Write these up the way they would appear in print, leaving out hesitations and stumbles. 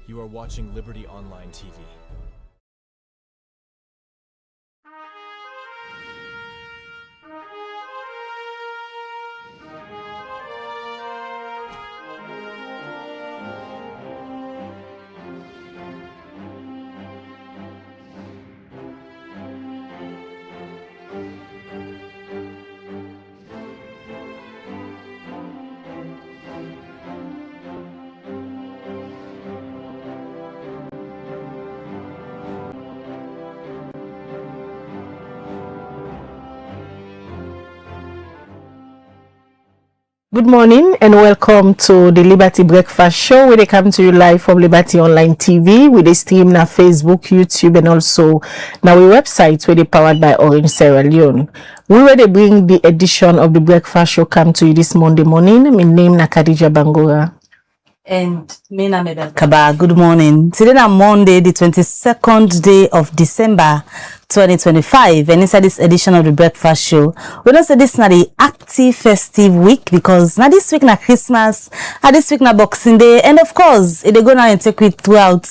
You are watching Liberty Online TV. Good morning and welcome to the Liberty Breakfast Show, where they come to you live from Liberty Online TV with a stream na Facebook, YouTube, and also now our website where they powered by Orange Sierra Leone. We where they bring the edition of the Breakfast Show come to you this Monday morning. My name na Khadija Bangura. And me na Medal Kaba. Good morning. Today na Monday, the 22nd day of December 2025, and inside this edition of the Breakfast Show, we don't say this na the active festive week because now this week na Christmas, and this week na Boxing Day, and of course they go now and take it throughout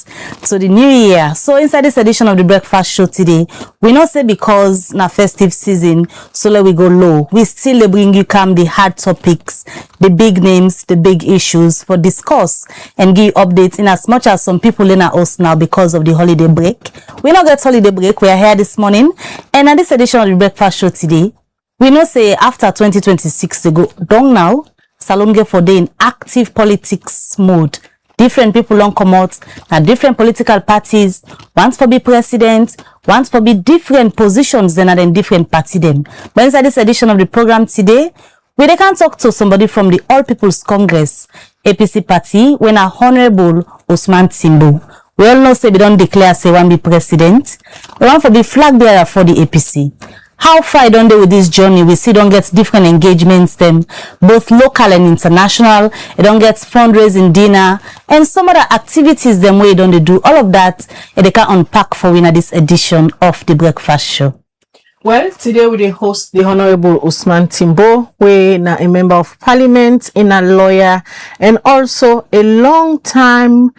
to the new year. So inside this edition of the Breakfast Show today, we not say because na festive season, so let we go low. We still bring you come the hard topics, the big names, the big issues for discuss and give updates in as much as some people in our house now because of the holiday break. We not get holiday break. We are here this morning, and at this edition of the Breakfast Show today, we know say after 2026 to go down now, Salonge for day in active politics mode. Different people don't come out at different political parties, once for be president, once for be different positions then at different party them. But inside this edition of the program today, we can talk to somebody from the All People's Congress APC party when a Honorable Osman Timbo. We all know say we don't declare say one be president. We want to be flag bearer for the APC. How far don't they with this journey? We see don't get different engagements them, both local and international. They don't get fundraising dinner and some other activities them way don't they do. All of that they can unpack for winner this edition of the Breakfast Show. Well, today we host the Honorable Osman Timbo, we na a member of parliament, in a lawyer, and also a long-time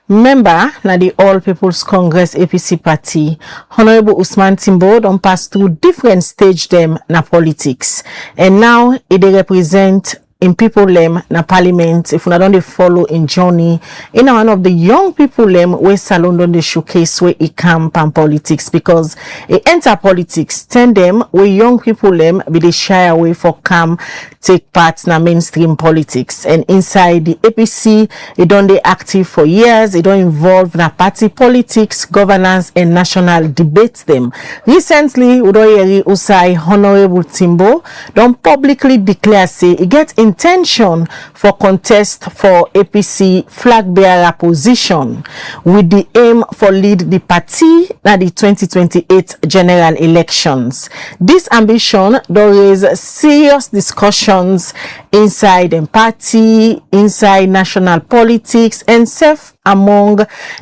member na the All People's Congress APC party. Honorable Osman Timbo don't pass through different stage them na politics, and now they represent in people them na parliament. If we don't follow in journey in one of the young people them where Salon don't showcase where he camp and politics, because he enter politics 10 them where young people them be they shy away for come take part na mainstream politics, and inside the APC they don't they active for years. They don't involve na party politics, governance and national debates them. Recently Udoyeri Usai Honorable Timbo don't publicly declare say he get intention for contest for APC Flagbearer position with the aim for lead the party at the 2028 general elections. This ambition does raise serious discussions inside the party, inside national politics, and self among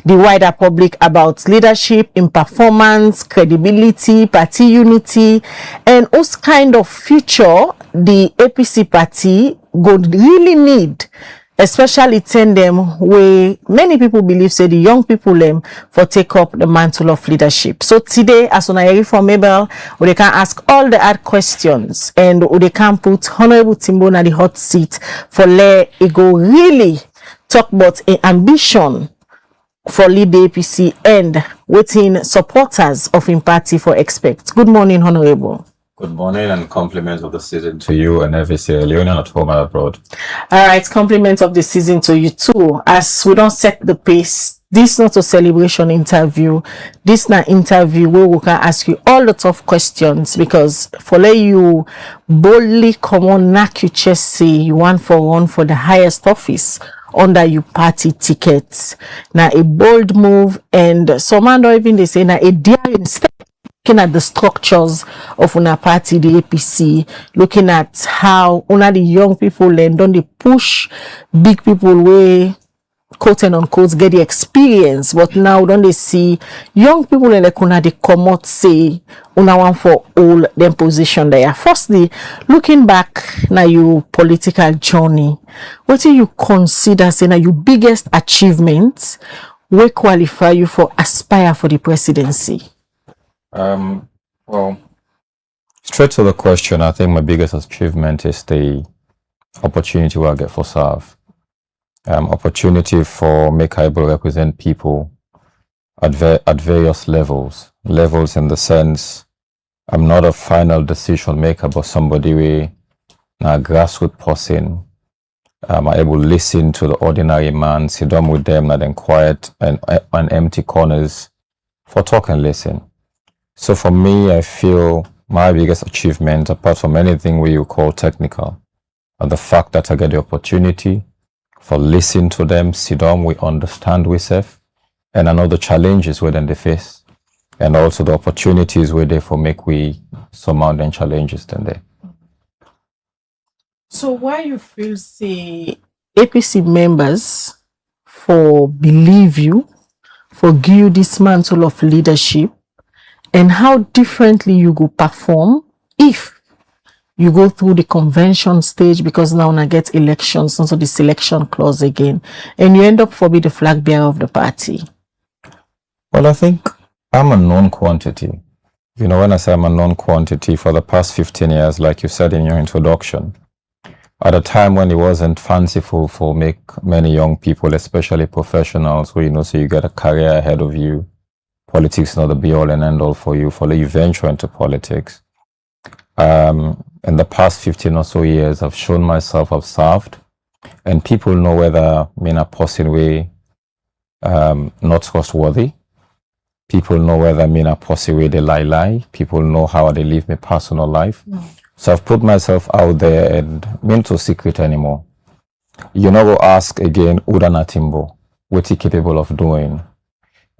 the wider public about leadership in performance, credibility, party unity, and what kind of future the APC party would really need, especially 10 them where many people believe say the young people them for take up the mantle of leadership. So today, as on a for Mabel, they can ask all the hard questions and they can put Honorable Timbo na the hot seat for let it go really talk about an ambition for lead the APC and waiting supporters of him party for expect. Good morning, Honorable. Good morning and compliments of the season to you and every Sierra Leone at home and abroad. All right, compliments of the season to you too. As we don't set the pace, this not a celebration interview. This not interview where we can ask you all the tough questions, because for let you boldly come on, knock your chest, say you want for one for the highest office under your party tickets. Now a bold move, and some man don't even they say now a daring step. Looking at the structures of una party, the APC, looking at how una the young people and don't they push big people way quote and unquote get the experience, but now don't they see young people in the corner they come out say una one for all them position there. Firstly, looking back now your political journey, what do you consider say now your biggest achievements will qualify you for aspire for the presidency? Well, straight to the question, I think my biggest achievement is the opportunity I get for serve. Opportunity for make able represent people at various levels. Levels in the sense, I'm not a final decision maker, but somebody with a grassroots person. I'm able to listen to the ordinary man, sit down with them, not in quiet and empty corners for talk and listen. So for me, I feel my biggest achievement, apart from anything we you call technical, are the fact that I get the opportunity for listen to them, sit down, we understand ourselves, and I know the challenges within the face, and also the opportunities where they for make we surmount and challenges than they. So why you feel say APC members for believe you, for give you this mantle of leadership, and how differently you go perform if you go through the convention stage, because now I get elections, also the selection clause again, and you end up for be the flag bearer of the party? Well, I think I'm a known quantity. You know, when I say I'm a known quantity for the past 15 years, like you said in your introduction, at a time when it wasn't fanciful for make many young people, especially professionals, who, you know, so you get a career ahead of you. Politics not the be all and end all for you venture into politics. In the past 15 or so years, I've shown myself, I've served, and people know whether I'm in a person way not trustworthy. People know whether I'm in a person way they lie. People know how they live my personal life. So I've put myself out there and mean to secret anymore. You never ask again, Osman Timbo, what he capable of doing.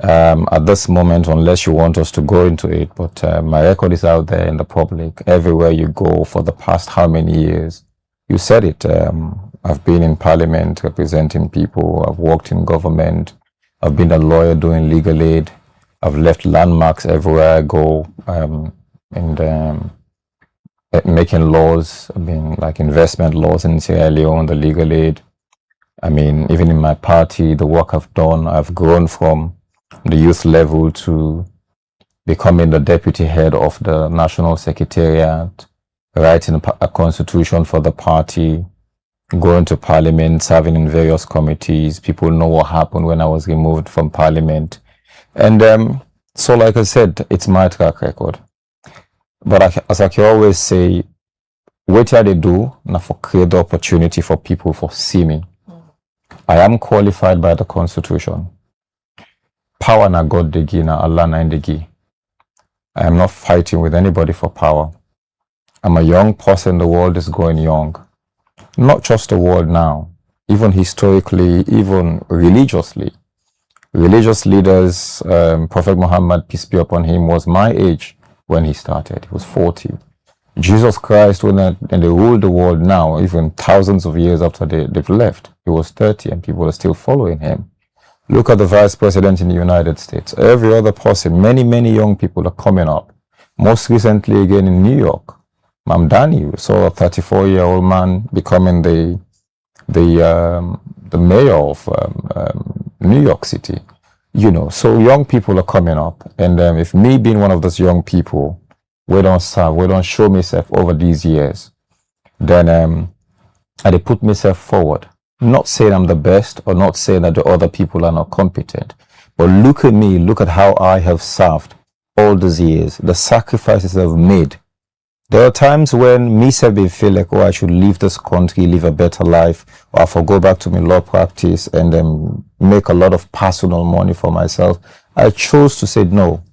At this moment, unless you want us to go into it, but my record is out there in the public. Everywhere you go for the past how many years? You said it. I've been in parliament representing people. I've worked in government. I've been a lawyer doing legal aid. I've left landmarks everywhere I go, and making laws. I mean, like investment laws in Sierra Leone, the legal aid. I mean, even in my party, the work I've done, I've grown from the youth level to becoming the deputy head of the national secretariat, writing a constitution for the party, going to parliament, serving in various committees. People know what happened when I was removed from parliament. And so, like I said, it's my track record. But as I can always say, what they do now for create the opportunity for people for see me. I am qualified by the constitution. Power na God degi na Allah na degi. I am not fighting with anybody for power. I'm a young person. The world is going young. Not just the world now, even historically, even religiously. Religious leaders, Prophet Muhammad, peace be upon him, was my age when he started. He was 40. Jesus Christ, when they rule the world now, even thousands of years after they've left, he was 30 and people are still following him. Look at the vice president in the United States. Every other person, many young people are coming up. Most recently, again in New York, Mamdani saw a 34-year-old man becoming the mayor of New York City. You know, so young people are coming up, and if me being one of those young people, we don't serve, we don't show myself over these years, then I put myself forward. Not saying I'm the best or not saying that the other people are not competent, but look at me, look at how I have served all these years, the sacrifices I've made. There are times when myself feel like, oh, I should leave this country, live a better life, or I go back to my law practice and then make a lot of personal money for myself. I chose to say no.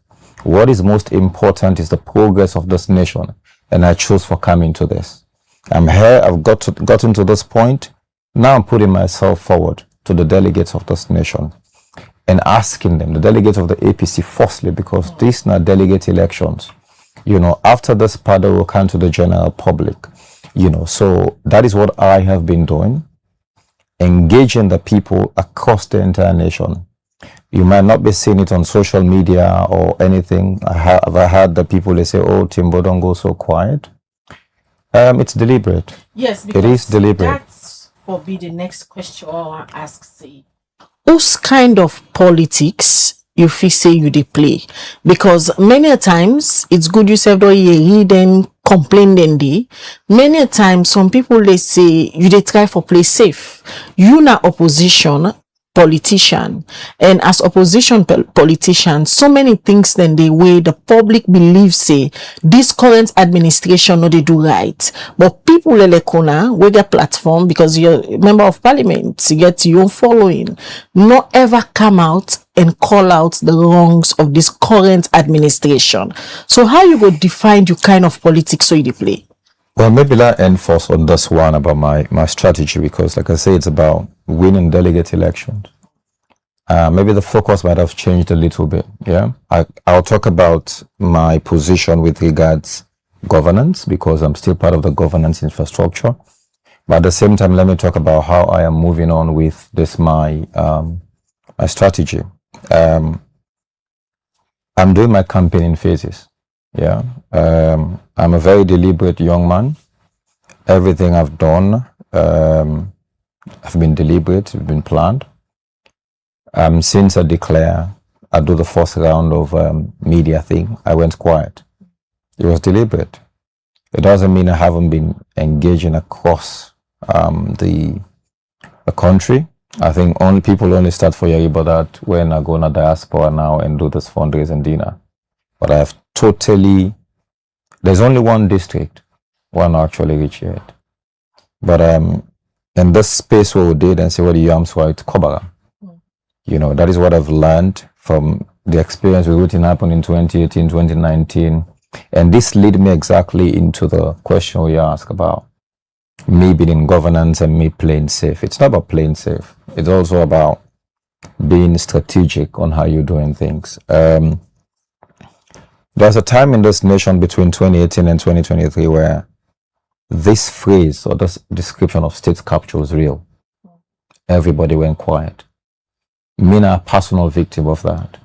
What is most important is the progress of this nation, and I chose for coming to this. I'm here, I've gotten to this point. Now I'm putting myself forward to the delegates of this nation and asking them, the delegates of the APC, firstly, because these are delegate elections. You know, after this part, they will come to the general public. You know, so that is what I have been doing, engaging the people across the entire nation. You might not be seeing it on social media or anything. I heard the people, they say, oh, Timbo, don't go so quiet. It's deliberate. Yes, it is deliberate. That's will be the next question I'll ask. See, whose kind of politics you feel say you dey play? Because many a times it's good you said oh yeah then complain then dey. Many a times some people they say you dey try for play safe. You na opposition politician, and as opposition politician, so many things then the way the public believes say this current administration no they do right, but people like Kona with their platform, because you're a member of parliament, you get your following, not ever come out and call out the wrongs of this current administration. So how you go define your kind of politics so you play? Well, maybe let enforce on this one about my strategy, because like I say, it's about winning delegate elections. Maybe the focus might have changed a little bit. Yeah, I'll talk about my position with regards governance, because I'm still part of the governance infrastructure. But at the same time, let me talk about how I am moving on with this my strategy. I'm doing my campaign in phases. Yeah, I'm a very deliberate young man. Everything I've done, have been deliberate, have been planned. Since I declare, I do the first round of media thing, I went quiet. It was deliberate. It doesn't mean I haven't been engaging across the country. I think people only start for Yariba that when I go to Diaspora now and do this fundraising dinner. But I have totally, there's only one district one actually reached yet. But in this space where we did and see what the yams were, it's Kobara. You know, that is what I've learned from the experience with what happened in 2018, 2019. And this led me exactly into the question we asked about me being in governance and me playing safe. It's not about playing safe. It's also about being strategic on how you're doing things. There's a time in this nation between 2018 and 2023 where this phrase or this description of state capture was real. Everybody went quiet. Me a personal victim of that.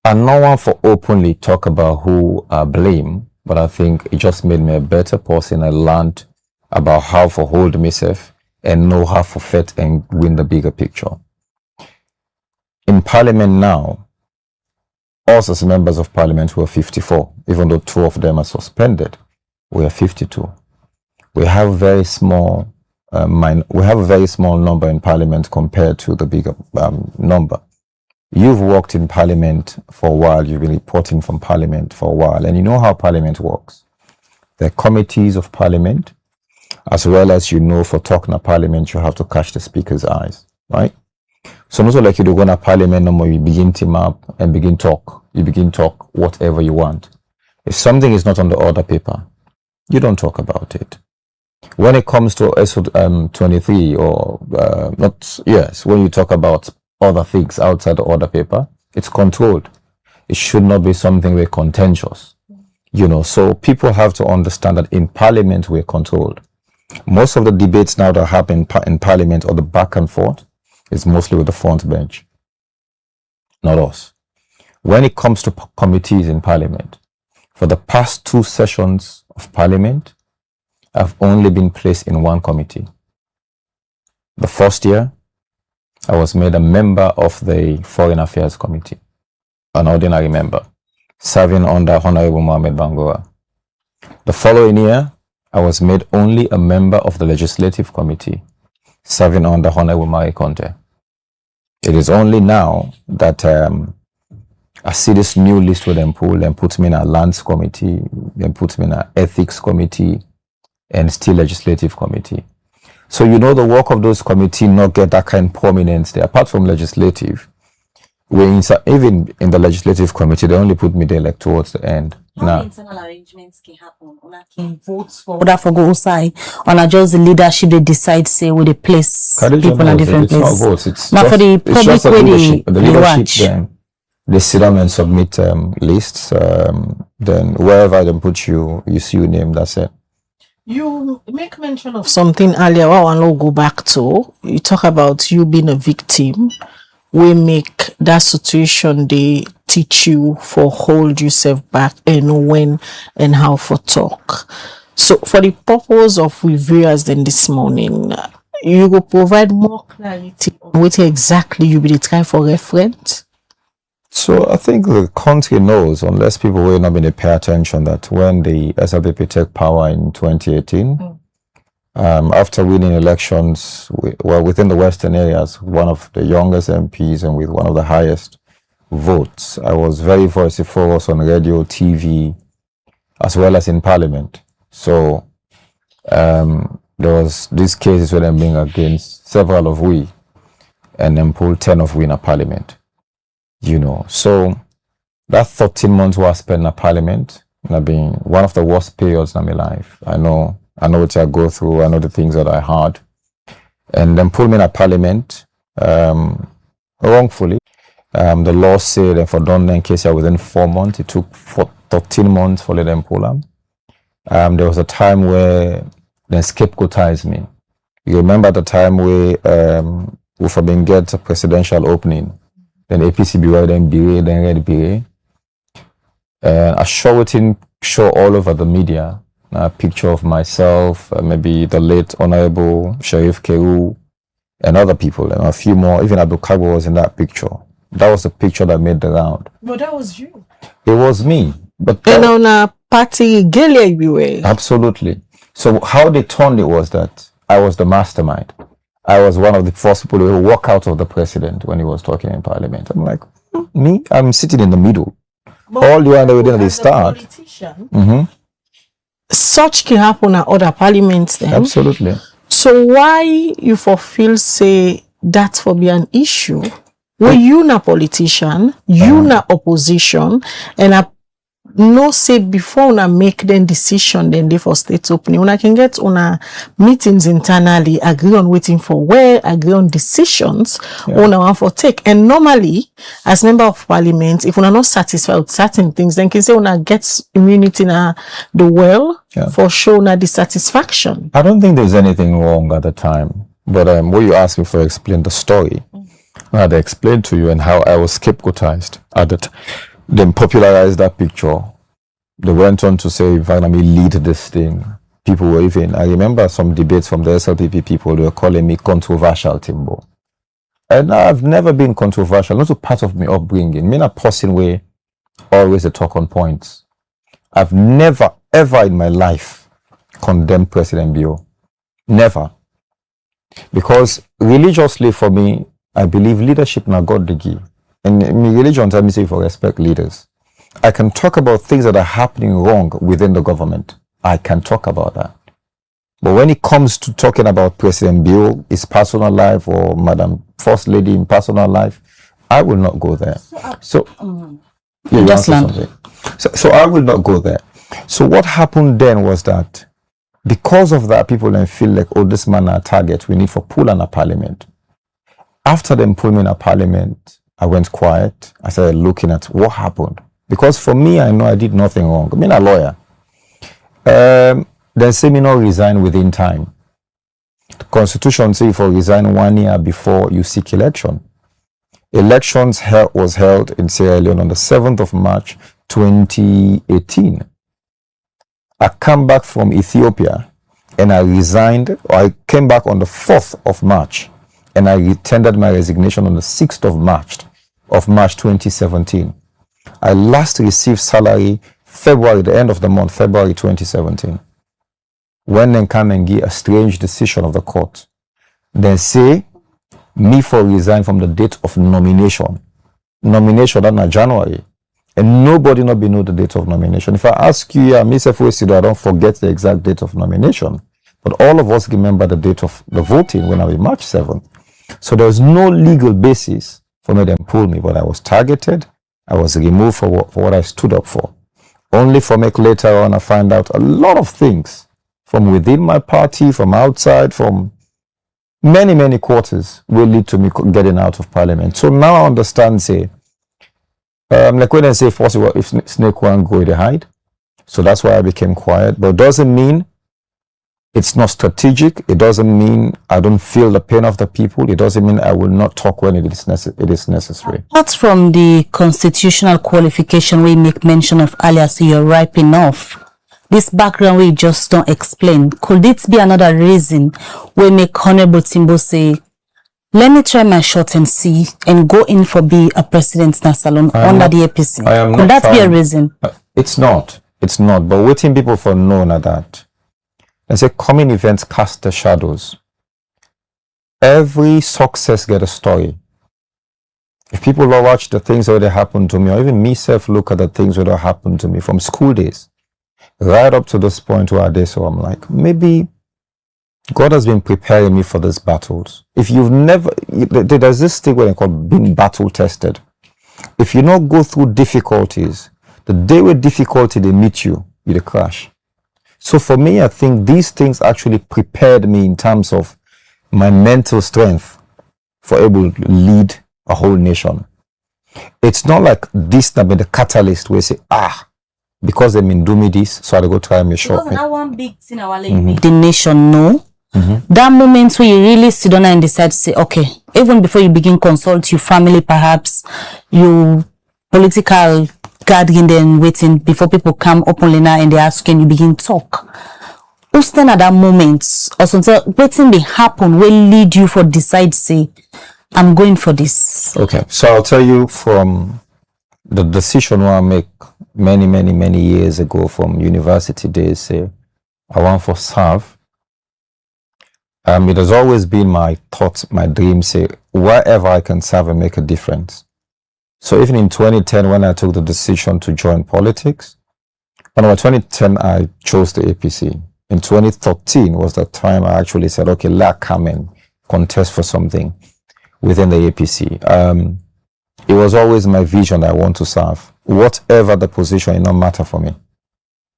And no one for openly talk about who I blame, but I think it just made me a better person. I learned about how to hold myself and know how to fit and win the bigger picture. In Parliament now, us as members of Parliament were 54, even though 2 of them are suspended. We are 52. We have a very small number in Parliament compared to the bigger number. You've worked in Parliament for a while. You've been reporting from Parliament for a while, and you know how Parliament works. There are committees of Parliament, as well as for talking to Parliament, you have to catch the Speaker's eyes, right? So not like you do go to Parliament no more, you begin team up and begin talk. You begin talk whatever you want. If something is not on the order paper, you don't talk about it. When it comes to SO23 or when you talk about other things outside the order paper, it's controlled. It should not be something very contentious. So people have to understand that in Parliament we're controlled. Most of the debates now that happen in Parliament or the back and forth is mostly with the front bench, not us. When it comes to committees in Parliament, for the past 2 sessions of Parliament, I've only been placed in one committee. The first year, I was made a member of the Foreign Affairs Committee, an ordinary member, serving under Honorable Mohamed Bangura. The following year, I was made only a member of the Legislative Committee, serving under Honorable Marie Conte. It is only now that I see this new list with them pull and put me in a Lands Committee, then put me in an Ethics Committee, and still Legislative Committee. So the work of those committees not get that kind of prominence there. Apart from legislative, even in the Legislative Committee, they only put me there like towards the end. How internal arrangements can happen? Una can vote for that for go outside. On just the leadership they decide say where they place people in different places. It's not votes. It's now just, for the public the leadership. The leadership watch. then they sit down and submit lists. Then wherever they put you see your name. That's it. You make mention of something earlier. I want to go back to. You talk about you being a victim. We make that situation they teach you for hold yourself back and when and how for talk. So for the purpose of we viewers then this morning, you will provide more clarity on what exactly you be trying for reference? So I think the country knows, unless people will not be pay attention, that when the SLPP take power in 2018, after winning elections, within the Western areas, one of the youngest MPs and with one of the highest votes, I was very vociferous on radio, TV, as well as in Parliament. So there was these cases where I'm being against several of we, and then pulled 10 of we in a Parliament. You know, so that 13 months was spent in a Parliament, been one of the worst periods in my life. I know what I go through. I know the things that I had, and then pull me in a Parliament wrongfully. The law said that for done in case I within 4 months, it took 13 months for them pull them. There was a time where they scapegoatized me. You remember the time where we for being get a presidential opening. Then APC then BA, then Red BA. I show all over the media a picture of myself, maybe the late Honorable Sheriff Keru, and other people, and a few more. Even Abu Kago was in that picture. That was the picture that made the round. But that was you. It was me. But and on a party gala you were. Absolutely. So how they turned it was that I was the mastermind. I was one of the first people who walk out of the president when he was talking in Parliament. I'm like, me? I'm sitting in the middle. But all you and within the start. Such can happen at other parliaments then. Absolutely. So why you feel say that for be an issue? Well, you na politician, you na opposition, and I no say before una make then decision then they for state opening. Una can get una meetings internally, agree on waiting for where, agree on decisions, una want for take. And normally, as member of parliament, if una not satisfied with certain things, then can say una gets immunity na the well for show na dissatisfaction. I don't think there's anything wrong at the time. But what you asked me for, explain the story. I had explained to you and how I was scapegoatized at it. Then popularized that picture. They went on to say, if I lead this thing, people were even, I remember some debates from the SLPP people, they were calling me controversial Timbo. And I've never been controversial, not a part of me upbringing. Me a person way always a talk on points. I've never, ever in my life condemned President Bio. Never. Because religiously for me, I believe leadership na God the give. And in religion, tell me say for respect leaders. I can talk about things that are happening wrong within the government. I can talk about that. But when it comes to talking about President Bill, his personal life, or Madam First Lady in personal life, I will not go there. So I will not go there. So what happened then was that because of that, people then feel like, oh, this man a target. We need for pull in a parliament. After them pulling me in a parliament, I went quiet. I started looking at what happened. Because for me, I know I did nothing wrong. I'm a lawyer. Then say me not resign within time. The Constitution says for resign 1 year before you seek election. Elections was held in Sierra Leone on the 7th of March, 2018. I come back from Ethiopia and I resigned, or I came back on the 4th of March and I tendered my resignation on the 6th of March 2017. I last received salary February, the end of the month, February 2017. When then come and give a strange decision of the court. Then say, me for resign from the date of nomination. Nomination in January. And nobody not be know the date of nomination. If I ask you, I don't forget the exact date of nomination. But all of us remember the date of the voting when I was March 7th. So there was no legal basis for me to pull me, but I was targeted. I was removed for what I stood up for. Only for me later on, I find out a lot of things from within my party, from outside, from many, many quarters will lead to me getting out of parliament. So now I understand, say, like when I say, if snake won't go, they hide. So that's why I became quiet. But it doesn't mean it's not strategic. It doesn't mean I don't feel the pain of the people. It doesn't mean I will not talk when it is necessary. Apart from the constitutional qualification we make mention of earlier, so you're ripe enough this background we just don't explain, could it be another reason we make Honorable Timbo say, let me try my shot and see, and go in for be a president na salon under the APC? Could that be a reason? It's not. It's not. But waiting people for know na that. I say common events cast the shadows. Every success get a story. If people watch the things that happened to me, or even me self look at the things that happened to me from school days, right up to this point where I did, so I'm like, maybe God has been preparing me for these battles. If you've never, there's this thing where they call being battle tested. If you not go through difficulties, the day with difficulty they meet you, you crash. So for me, I think these things actually prepared me in terms of my mental strength for able to lead a whole nation. It's not like this that be the catalyst where you say, because they been do me this, so I go try me shop. Wasn't that one big thing I make the nation know? That moment where you really sit down and decide to say, okay, even before you begin consult your family, perhaps you political guardian then waiting before people come openly now and they ask, can you begin talk? Who stand at that moment or something waiting may happen will lead you for decide say, I'm going for this. Okay, so I'll tell you from the decision I make many years ago from university days, say I want for serve. It has always been my thought, my dream, say wherever I can serve and make a difference. So even in 2010, when I took the decision to join politics, in 2010 I chose the APC. In 2013 was the time I actually said, okay, let's come and contest for something within the APC. It was always my vision that I want to serve. Whatever the position, it don't matter for me.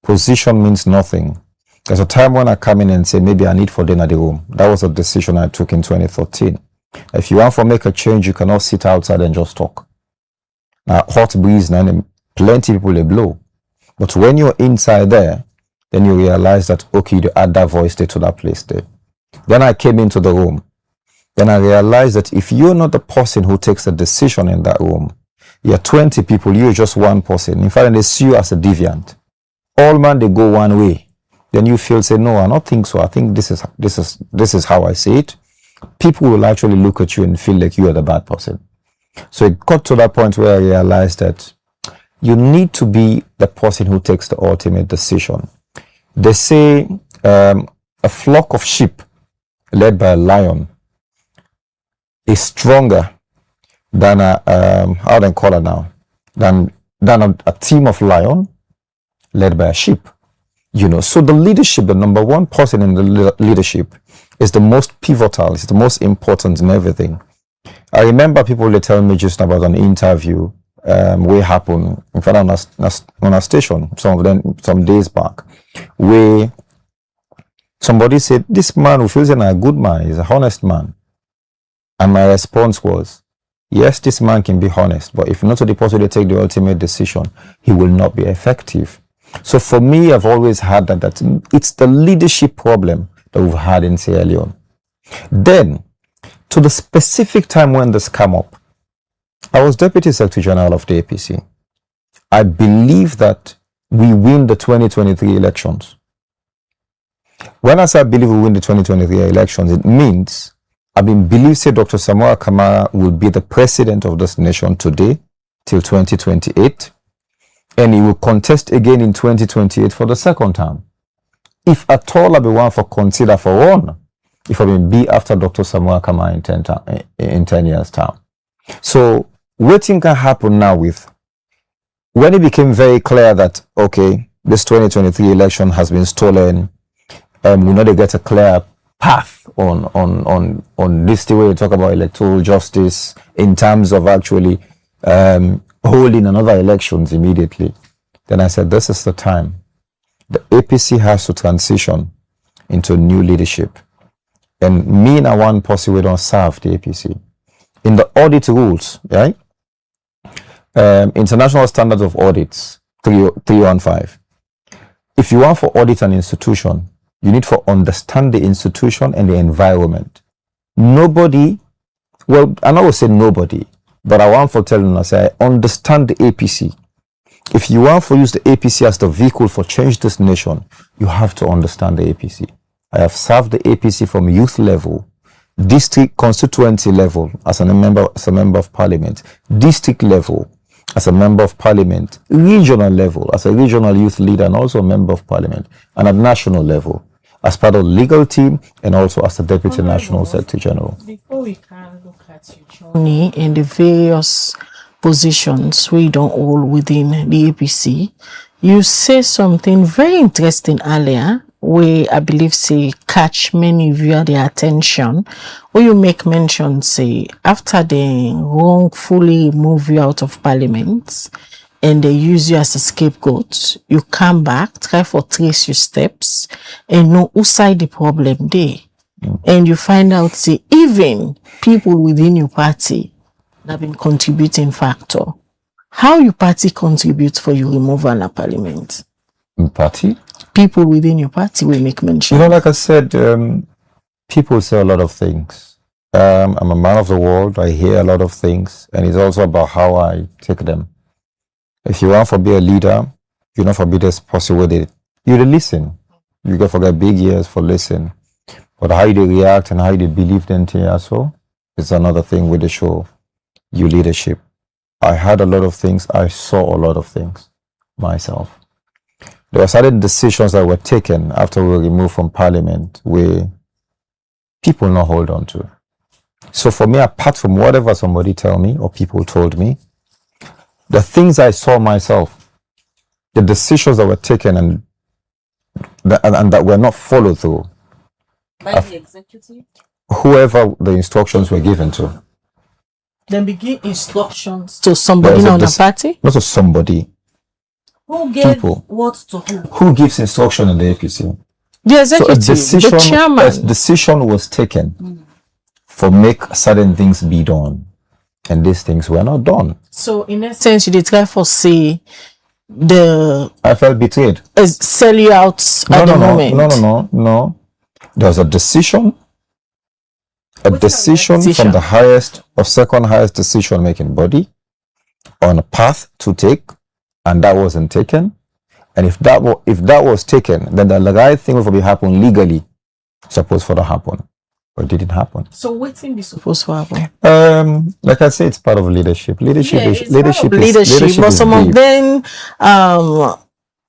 Position means nothing. There's a time when I come in and say, maybe I need for dinner at the room. That was a decision I took in 2013. If you want to make a change, you cannot sit outside and just talk. Now, hot breeze, now plenty people they blow. But when you're inside there, then you realize that, okay, you add that voice there to that place there. Then I came into the room. Then I realized that if you're not the person who takes the decision in that room, you're 20 people, you're just one person. In fact, they see you as a deviant. All man, they go one way. Then you feel, say, no, I don't think so. I think this is how I see it. People will actually look at you and feel like you are the bad person. So it got to that point where I realized that you need to be the person who takes the ultimate decision. They say a flock of sheep led by a lion is stronger than how they call it now, than a team of lion led by a sheep. You know, so the leadership, the number one person in the leadership is the most pivotal, it's the most important in everything. I remember people they tell me just about an interview where happened in front of on a station, some of them some days back, where somebody said, this man who feels like a good man is a honest man. And my response was, yes, this man can be honest, but if not to the person to take the ultimate decision, he will not be effective. So for me, I've always had that it's the leadership problem that we've had in Sierra Leone. Then, to the specific time when this came up, I was Deputy Secretary General of the APC. I believe that we win the 2023 elections. When I say I believe we win the 2023 elections, it means I believe, say, Dr. Samoa Kamara will be the president of this nation today till 2028. And he will contest again in 2028 for the second time. If at all I be one for consider for one, if I be after Dr. Samoa Kamara in 10 years' time. So what thing can happen now with, when it became very clear that, okay, this 2023 election has been stolen, we know they get a clear path on this the way we talk about electoral justice in terms of actually holding another elections immediately. Then I said, this is the time. The APC has to transition into new leadership. And me and one person, we don't serve the APC. In the audit rules, right? International Standards of Audits, 315. If you want to audit an institution, you need to understand the institution and the environment. Nobody, well, I not will say nobody, but I want to tell you, I say, I understand the APC. If you want to use the APC as the vehicle for change this nation, you have to understand the APC. I have served the APC from youth level, district constituency level as a member of parliament, district level as a member of parliament, regional level as a regional youth leader and also a member of parliament, and at national level as part of the legal team and also as the deputy national secretary general. Before we can look at your journey in the various positions we don't hold within the APC, you say something very interesting earlier, where I believe say catch many via their attention, where you make mention say after they wrongfully remove you out of parliament and they use you as a scapegoat, you come back, try for trace your steps and know who side the problem there. And you find out say even people within your party have been contributing factor. How your party contribute for your removal of parliament? Party? People within your party will make mention. You know, like I said, people say a lot of things. I'm a man of the world. I hear a lot of things, and it's also about how I take them. If you want to be a leader, you know, for be this possible, you listen. You got to get big ears for listen. But how they react and how they believe them to so it's another thing with the show. You leadership. I heard a lot of things. I saw a lot of things myself. There were certain decisions that were taken after we were removed from parliament where people not hold on to. So for me, apart from whatever somebody tell me or people told me, the things I saw myself, the decisions that were taken and that were not followed through by the executive? Whoever the instructions were given to. Then begin instructions to somebody on the party? Not to somebody. Who gave people. What to who? Who gives instruction in the APC? The executive, the chairman. A decision was taken for make certain things be done. And these things were not done. So in essence, you did try for say I felt betrayed. Sell you out at the moment. No. There was a decision. A decision from the highest or second highest decision making body on a path to take, and that wasn't taken. And if that was taken, then the right thing will be happen legally, supposed for to happen, but it didn't happen. So what thing is supposed to happen? Like I say, it's part of leadership. Leadership is leadership. But some of them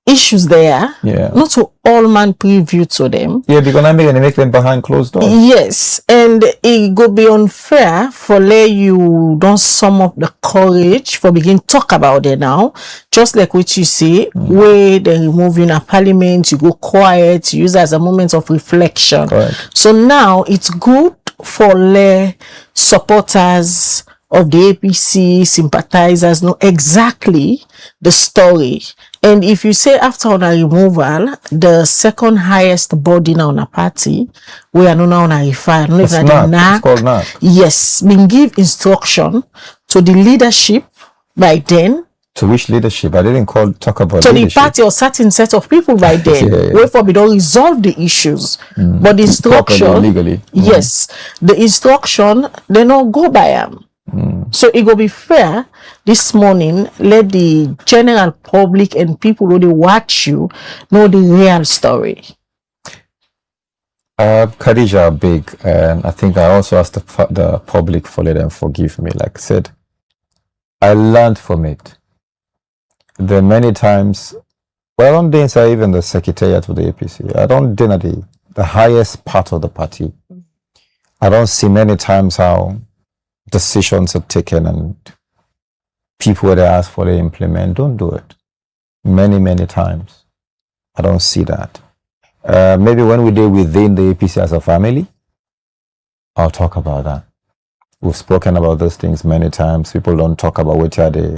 issues there. Yeah. Not to all man preview to them. Yeah, because I'm going to make them behind closed doors. Yes, and it go be unfair for let you don't sum up the courage for begin talk about it now. Just like what you say, where they removing a parliament, you go quiet, you use it as a moment of reflection. Correct. So now it's good for lay supporters of the APC, sympathizers know exactly the story. And if you say after on a removal, the second highest body now on a party, we are now on a refer. It's called NAC. Yes, been give instruction to the leadership by then. To which leadership? I didn't talk about to leadership. The party or certain set of people by then. Wait for we don't resolve the issues. But the instruction, legally. Yes, the instruction, they don't go by them. So it will be fair this morning, let the general public and people who they watch you know the real story. Khadija are big, and I think I also asked the public for let them forgive me. Like I said, I learned from it. There are many times, well, I don't dance even the secretariat of the APC. I don't dinner the highest part of the party. I don't see many times how decisions are taken and people where they ask for they implement don't do it. Many times I don't see that. Maybe when we deal within the APC as a family, I'll talk about that. We've spoken about those things many times. People don't talk about which are they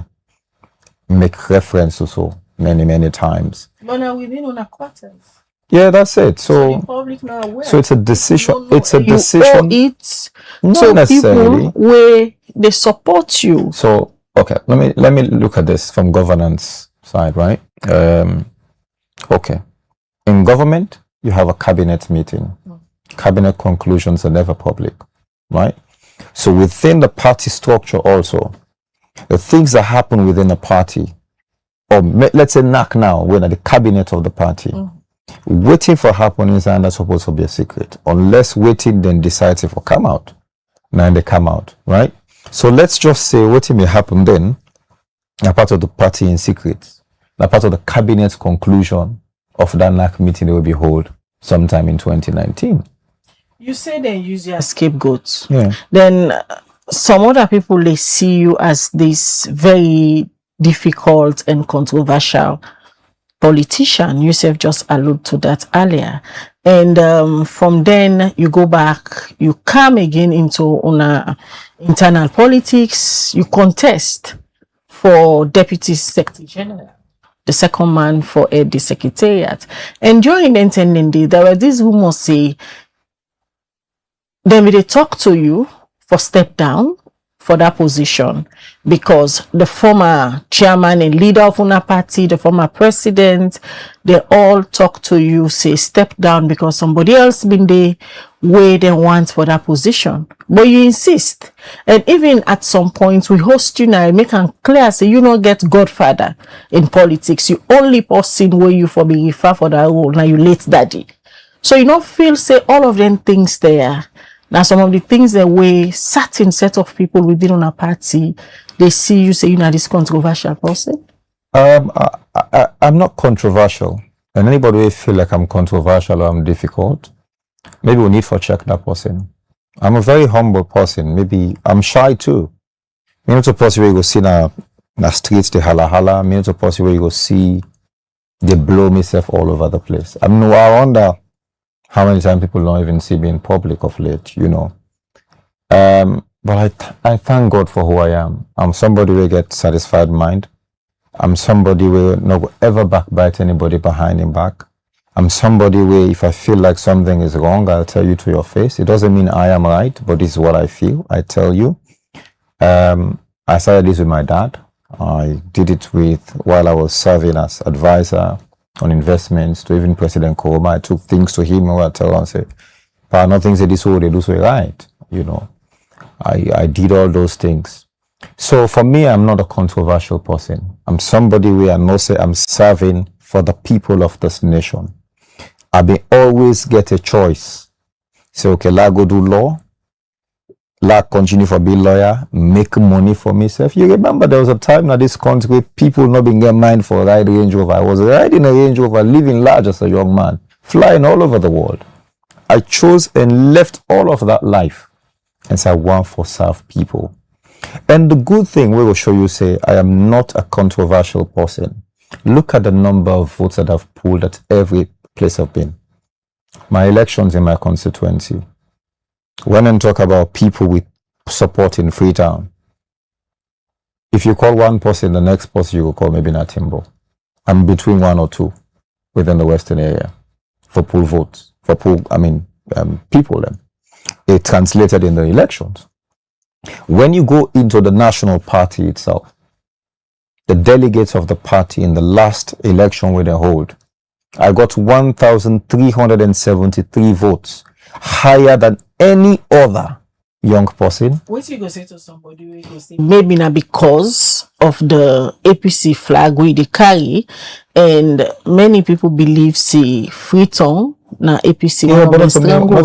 make reference to so many times. But now within on a quarters. Yeah, that's it. So it's a decision. It's a decision. Not necessarily. People where they support you. So okay, let me look at this from governance side, right? Okay, in government you have a cabinet meeting. Cabinet conclusions are never public, right? So within the party structure also, the things that happen within a party or let's say NAC now, we're at the cabinet of the party. Waiting for happenings and that's supposed to be a secret. Unless waiting then decides if it come out. Now they come out, right? So let's just say what may happen then, a part of the party in secret, a part of the cabinet's conclusion of that NAC meeting they will be held sometime in 2019. You say they use you as scapegoats. Yeah. Then some other people, they see you as this very difficult and controversial politician. Yourself just alluded to that earlier. And from then you go back, you come again into internal politics, you contest for Deputy Secretary General, the second man for the Secretariat. And during the intending day, there were these rumors say, then they talk to you for step down for that position because the former chairman and leader of una party, the former president, they all talk to you, say step down because somebody else been the way they want for that position. But you insist. And even at some point, we host you now, make it clear, say you don't get godfather in politics. You only person where you for being referred for that role. Now you late daddy. So you don't feel, say all of them things there. Now, some of the things that way certain set of people within on a party, they see you say, you know, this controversial person. I'm not controversial, and anybody will feel like I'm controversial or I'm difficult, maybe we need to check that person. I'm a very humble person. Maybe I'm shy too. Me not a person where you go see na streets the hala. Me not a person where you go see they blow myself all over the place. I wonder how many times people don't even see me in public of late, you know. But I thank God for who I am. I'm somebody who get satisfied mind. I'm somebody who not ever backbite anybody behind him back. I'm somebody where if I feel like something is wrong, I'll tell you to your face. It doesn't mean I am right, but this is what I feel. I tell you. I started this with my dad. I did it while I was serving as advisor on investments to even President Koroma. I took things to him and I tell him, say, but nothing say this way, they do so right. You know, I did all those things. So for me, I'm not a controversial person. I'm somebody where I know say I'm serving for the people of this nation. I may always get a choice. Say, okay, let go do law. Let continue for being lawyer, make money for myself. You remember there was a time in this country people not being getting mind for a ride Range Rover. I was riding a Range Rover, living large as a young man, flying all over the world. I chose and left all of that life and said I want for serve people. And the good thing we will show you, say, I am not a controversial person. Look at the number of votes that I've pulled at every place I've been. My elections in my constituency. When I talk about people with support in Freetown, if you call one person, the next person you will call maybe not Timbo. I'm between one or two within the Western area for pool votes, for pool, people then. It translated in the elections. When you go into the national party itself, the delegates of the party in the last election where they hold, I got 1,373 votes, higher than any other young person. What you go say to somebody who go say maybe not because of the APC flag we they carry, and many people believe see Freetown na APC. Yeah, but that's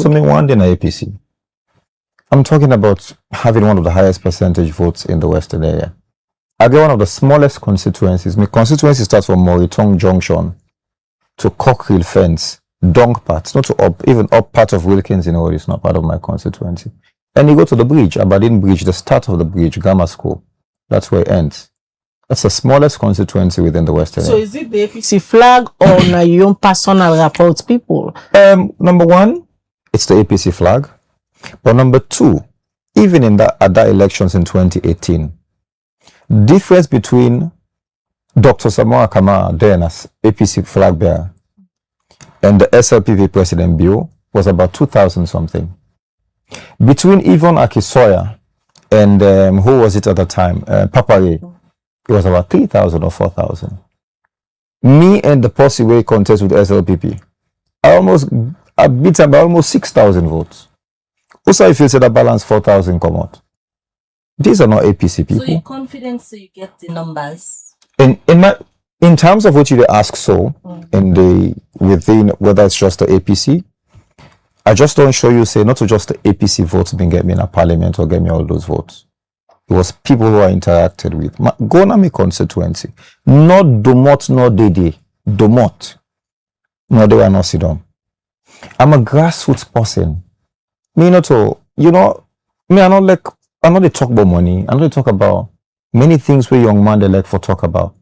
only one day na APC. I'm talking about having one of the highest percentage votes in the Western area. I get one of the smallest constituencies. My constituency starts from Moritong Junction to Cockhill Fence, Dunk Part, not to up, even up part of Wilkins, you know, it's not part of my constituency. And you go to the bridge, Aberdeen Bridge, the start of the bridge, Grammar School. That's where it ends. That's the smallest constituency within the Western area. So is it the APC flag or na your own personal rapport people? Number one, it's the APC flag. But number two, even in at that elections in 2018, difference between Dr. Samoa Kamara then as APC Flagbearer and the SLPP President Bio was about 2,000 something. Between Yvonne Akisoya and who was it at the time? Papare, it was about 3,000 or 4,000. Me and the posse way contest with SLPP, I beat them by almost 6,000 votes. Also, if you say that balance 4,000 come out. These are not APC people. So you're confident so you get the numbers? In my In terms of what you ask, so in the within whether it's just the APC, I just don't show you say not to just the APC votes been get me in a parliament or get me all those votes. It was people who I interacted with. Go on my constituency. Not Domot, not Dede. Domot. No, they were not sit down. I'm a grassroots person. Me not to, you know, me I not they talk about money. I not they talk about many things where young man they like for talk about.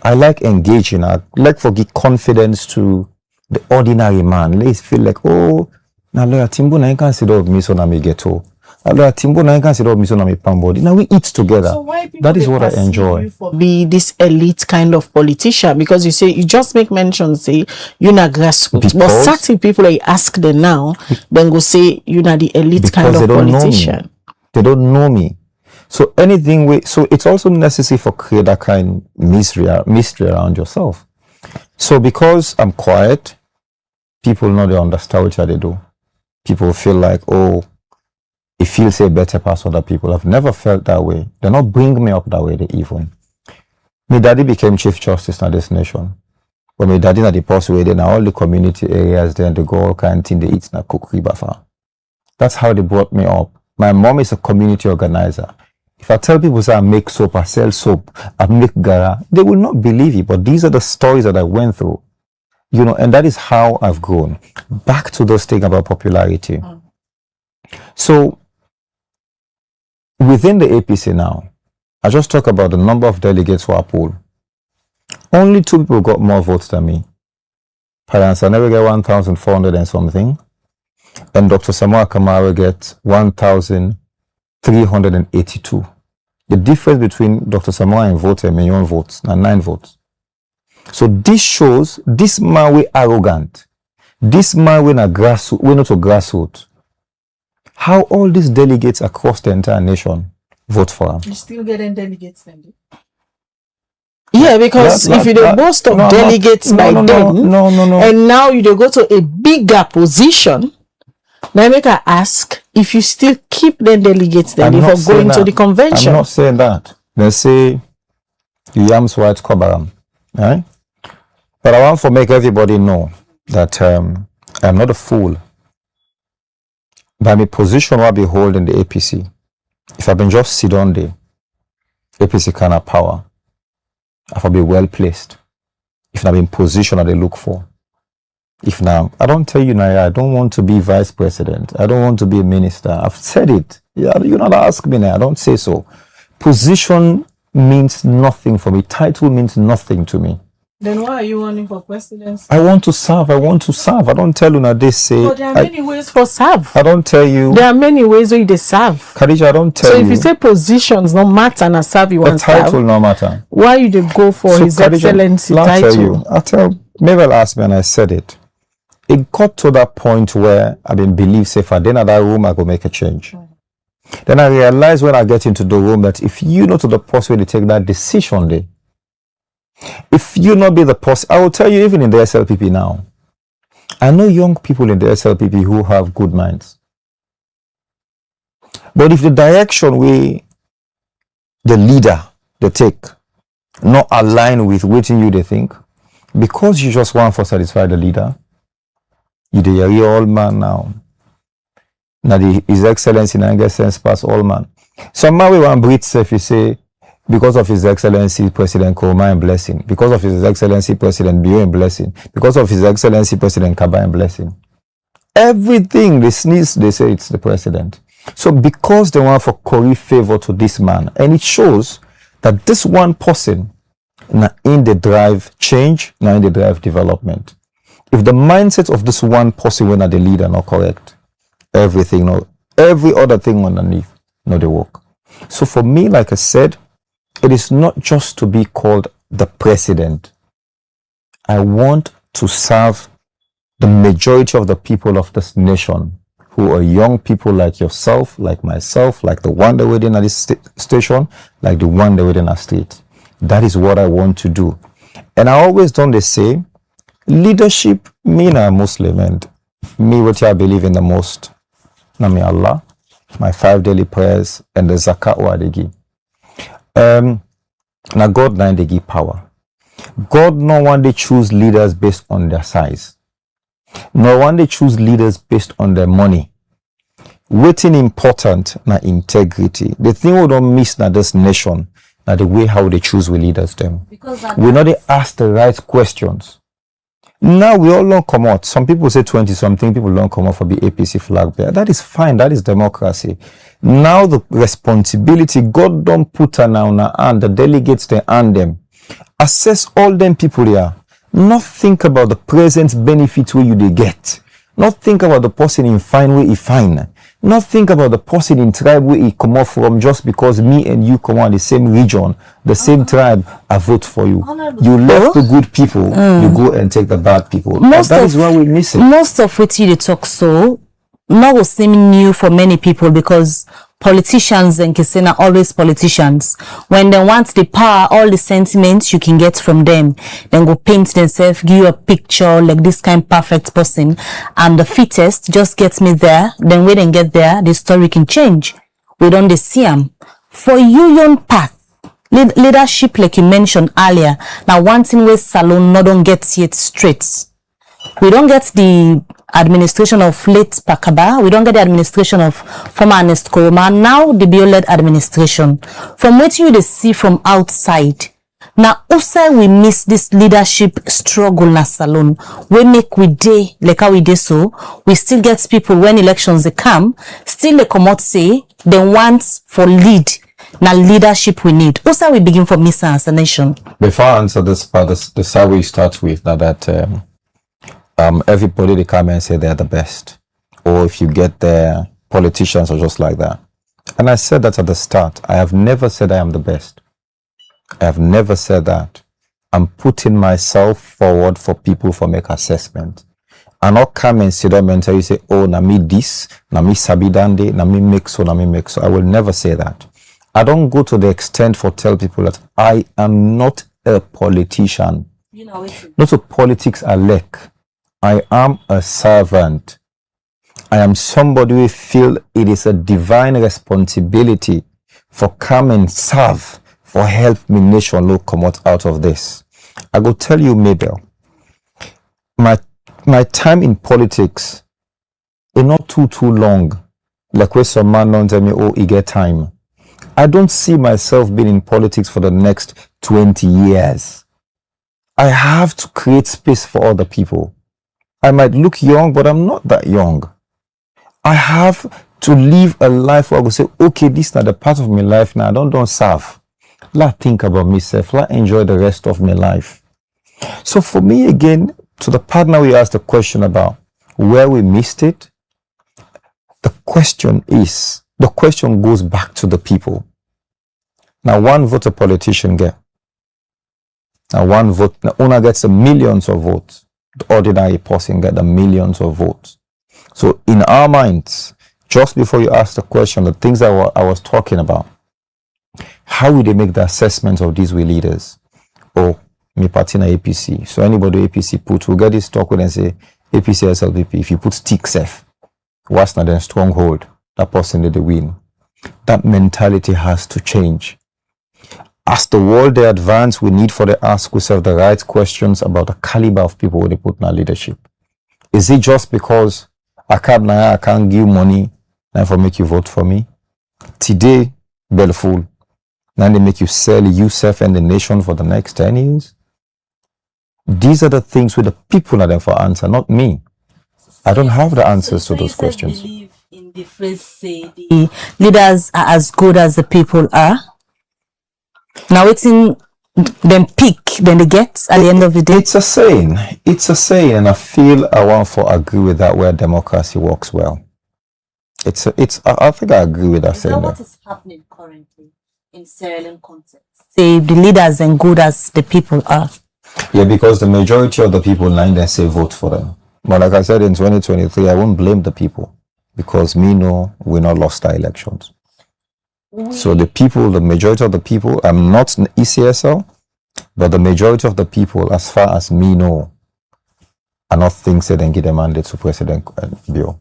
I like engaging. I like for give confidence to the ordinary man. Let's feel like, oh, now Lawyer Timbo na can sit up me so na me ghetto. Lawyer Timbo na can sit up me so na me pambody. Now we eat together. So that is what I enjoy. Be this elite kind of politician because you say you just make mention say you're not grassroots, but certain people I ask them now, then go say you're not the elite kind of politician. They don't know me. So anything so it's also necessary for create that kind of mystery around yourself. So because I'm quiet, people know they understand what they do. People feel like, oh, it feels a better past other people. I've never felt that way. They not bring me up that way, they even. My daddy became Chief Justice in this nation. But my daddy na the post way then all the community areas then they go all kind of thing they eat na cook ribafa. That's how they brought me up. My mom is a community organizer. If I tell people say I make soap, I sell soap, I make gara, they will not believe it. But these are the stories that I went through. You know, and that is how I've grown. Back to those things about popularity. So within the APC now, I just talk about the number of delegates who are polled. Only 2 people got more votes than me. Parents, I never get 1,400 and something. And Dr. Samoa Kamara gets 1,382. The difference between Dr. Samoa and votes and my own votes, now 9 votes. So this shows this man we arrogant. This man we not grassroots. How all these delegates across the entire nation vote for him. You still getting delegates then? Yeah, because if you boast of delegates by then, and now you go to a bigger position, then make I ask if you still keep the delegates then before going to the convention. I'm not saying that. They say you yams white cover, right? But I want to make everybody know that I'm not a fool. By my position I be holding the APC, if I've been just sit on the APC kind of power, if I be well placed, if I've been position that they look for. If now, I don't tell you now, I don't want to be vice president. I don't want to be a minister. I've said it. Yeah, you not ask me now. I don't say so. Position means nothing for me. Title means nothing to me. Then why are you running for presidency? I want to serve. I don't tell you now they say. But there are many ways for serve. I don't tell you. There are many ways where they serve. Khadija, I don't tell you. So if you say positions no matter and serve you want the title no matter. Why you they go for His Excellency title? I'll tell you. Mabel asked me and I said it. It got to that point where I been believe safer. Then at that room I go make a change. Then I realized when I get into the room that if you know to the person to take that decision there, if you not be the person, I will tell you even in the SLPP now, I know young people in the SLPP who have good minds. But if the direction we, the leader, they take, not align with what they think, because you just want to satisfy the leader, you the real old man now. Now His Excellency now get sense pass all man. Somehow we want breathe safe, you say, because of His Excellency President Koma and blessing, because of His Excellency President Bio and blessing, because of His Excellency President Kaba and blessing. Everything they sneeze, they say it's the president. So because they want for curry favor to this man, and it shows that this one person now in the drive change, now in the drive development. If the mindset of this one person when the leader not correct, everything, no, every other thing underneath, no, they work. So for me, like I said, it is not just to be called the president. I want to serve the majority of the people of this nation who are young people like yourself, like myself, like the one that within at this station, like the one that within our state. That is what I want to do. And I always done the same. Leadership, me na Muslim and me what I believe in the most. Nami Allah, my 5 daily prayers and the zakat wa they give. Now God now they give power. God no one they choose leaders based on their size. No one they choose leaders based on their money. Waiting important na integrity. The thing we don't miss na this nation, na the way how they choose we leaders them. We know they ask the right questions. Now we all don't come out. Some people say 20 something, people don't come out for the APC Flagbearer. That is fine, that is democracy. Now the responsibility, God don't put her now and the delegates they and them. Assess all them people here. Not think about the present benefit where you they get. Not think about the person in fine way he fine. Not think about the person in tribe where he come off from just because me and you come out the same region, the same tribe, I vote for you. You left the good people, you go and take the bad people. That is why we miss it. Most of what you talk so, not will seem new for many people because politicians and Kisena always politicians. When they want the power, all the sentiments you can get from them, then go paint themselves, give you a picture like this kind perfect person, and the fittest just gets me there. Then when they get there, the story can change. We don't see them. For you, young path, leadership, like you mentioned earlier. Now, one thing with Salon, no don't get it straight. We don't get the administration of late Pakaba. We don't get the administration of former Ernest Koroma. Now the bio-led administration. From what you see from outside, now also we miss this leadership struggle na Salon. We make we day like how we do so. We still get people when elections they come, still they come out say they want for lead. Now leadership we need. Also we begin from misinformation. Before I answer this part, the side we start with now that everybody they come and say they're the best, or if you get there, politicians are just like that. And I said that at the start. I have never said I am the best. I have never said that. I'm putting myself forward for people for make assessment. I not come and sit down and tell you say, oh, na me this, na me sabidande, na me make so, na me make so. I will never say that. I don't go to the extent for tell people that I am not a politician. You know, not a politics I lack. I am a servant. I am somebody who feel it is a divine responsibility for come and serve, for help me nation look come out of this. I go tell you, Mabel, my time in politics is not too long. Like where some man don't tell me, oh, he get time. I don't see myself being in politics for the next 20 years. I have to create space for other people. I might look young, but I'm not that young. I have to live a life where I will say, okay, this is not the part of my life now. Don't serve. Let think about myself. Let enjoy the rest of my life. So for me, again, to the partner we asked the question about where we missed it, the question goes back to the people. Now, one vote a politician get. Now, one vote, now owner gets the millions of votes. The ordinary person get the millions of votes. So in our minds, just before you ask the question, the things I was talking about, how will they make the assessment of these way leaders? Or me party na APC. So anybody APC put, will get this talk with and say, APC SLPP, if you put stick safe, what's not then stronghold, that person did the win. That mentality has to change. As the world they advance, we need for the ask ourselves the right questions about the caliber of people they put in our leadership. Is it just because I can't give money and for make you vote for me? Today, Belfool, now they make you sell yourself and the nation for the next 10 years? These are the things with the people are there for answer, not me. I don't have the answers to those questions. Believe in the phrase say the leaders are as good as the people are. Now it's in them peak, then they get at the end of the day. It's a saying. It's a saying, and I feel I want to agree with that where democracy works well. I think I agree with that saying. Is that what is happening currently in Sierra Leone context? Say the leaders and good as the people are. Yeah, because the majority of the people line and say vote for them. But like I said in 2023, I won't blame the people because we not lost our elections. So the people, the majority of the people, I'm not ECSL, but the majority of the people, as far as me know, are not things that then get a mandate to President Bio.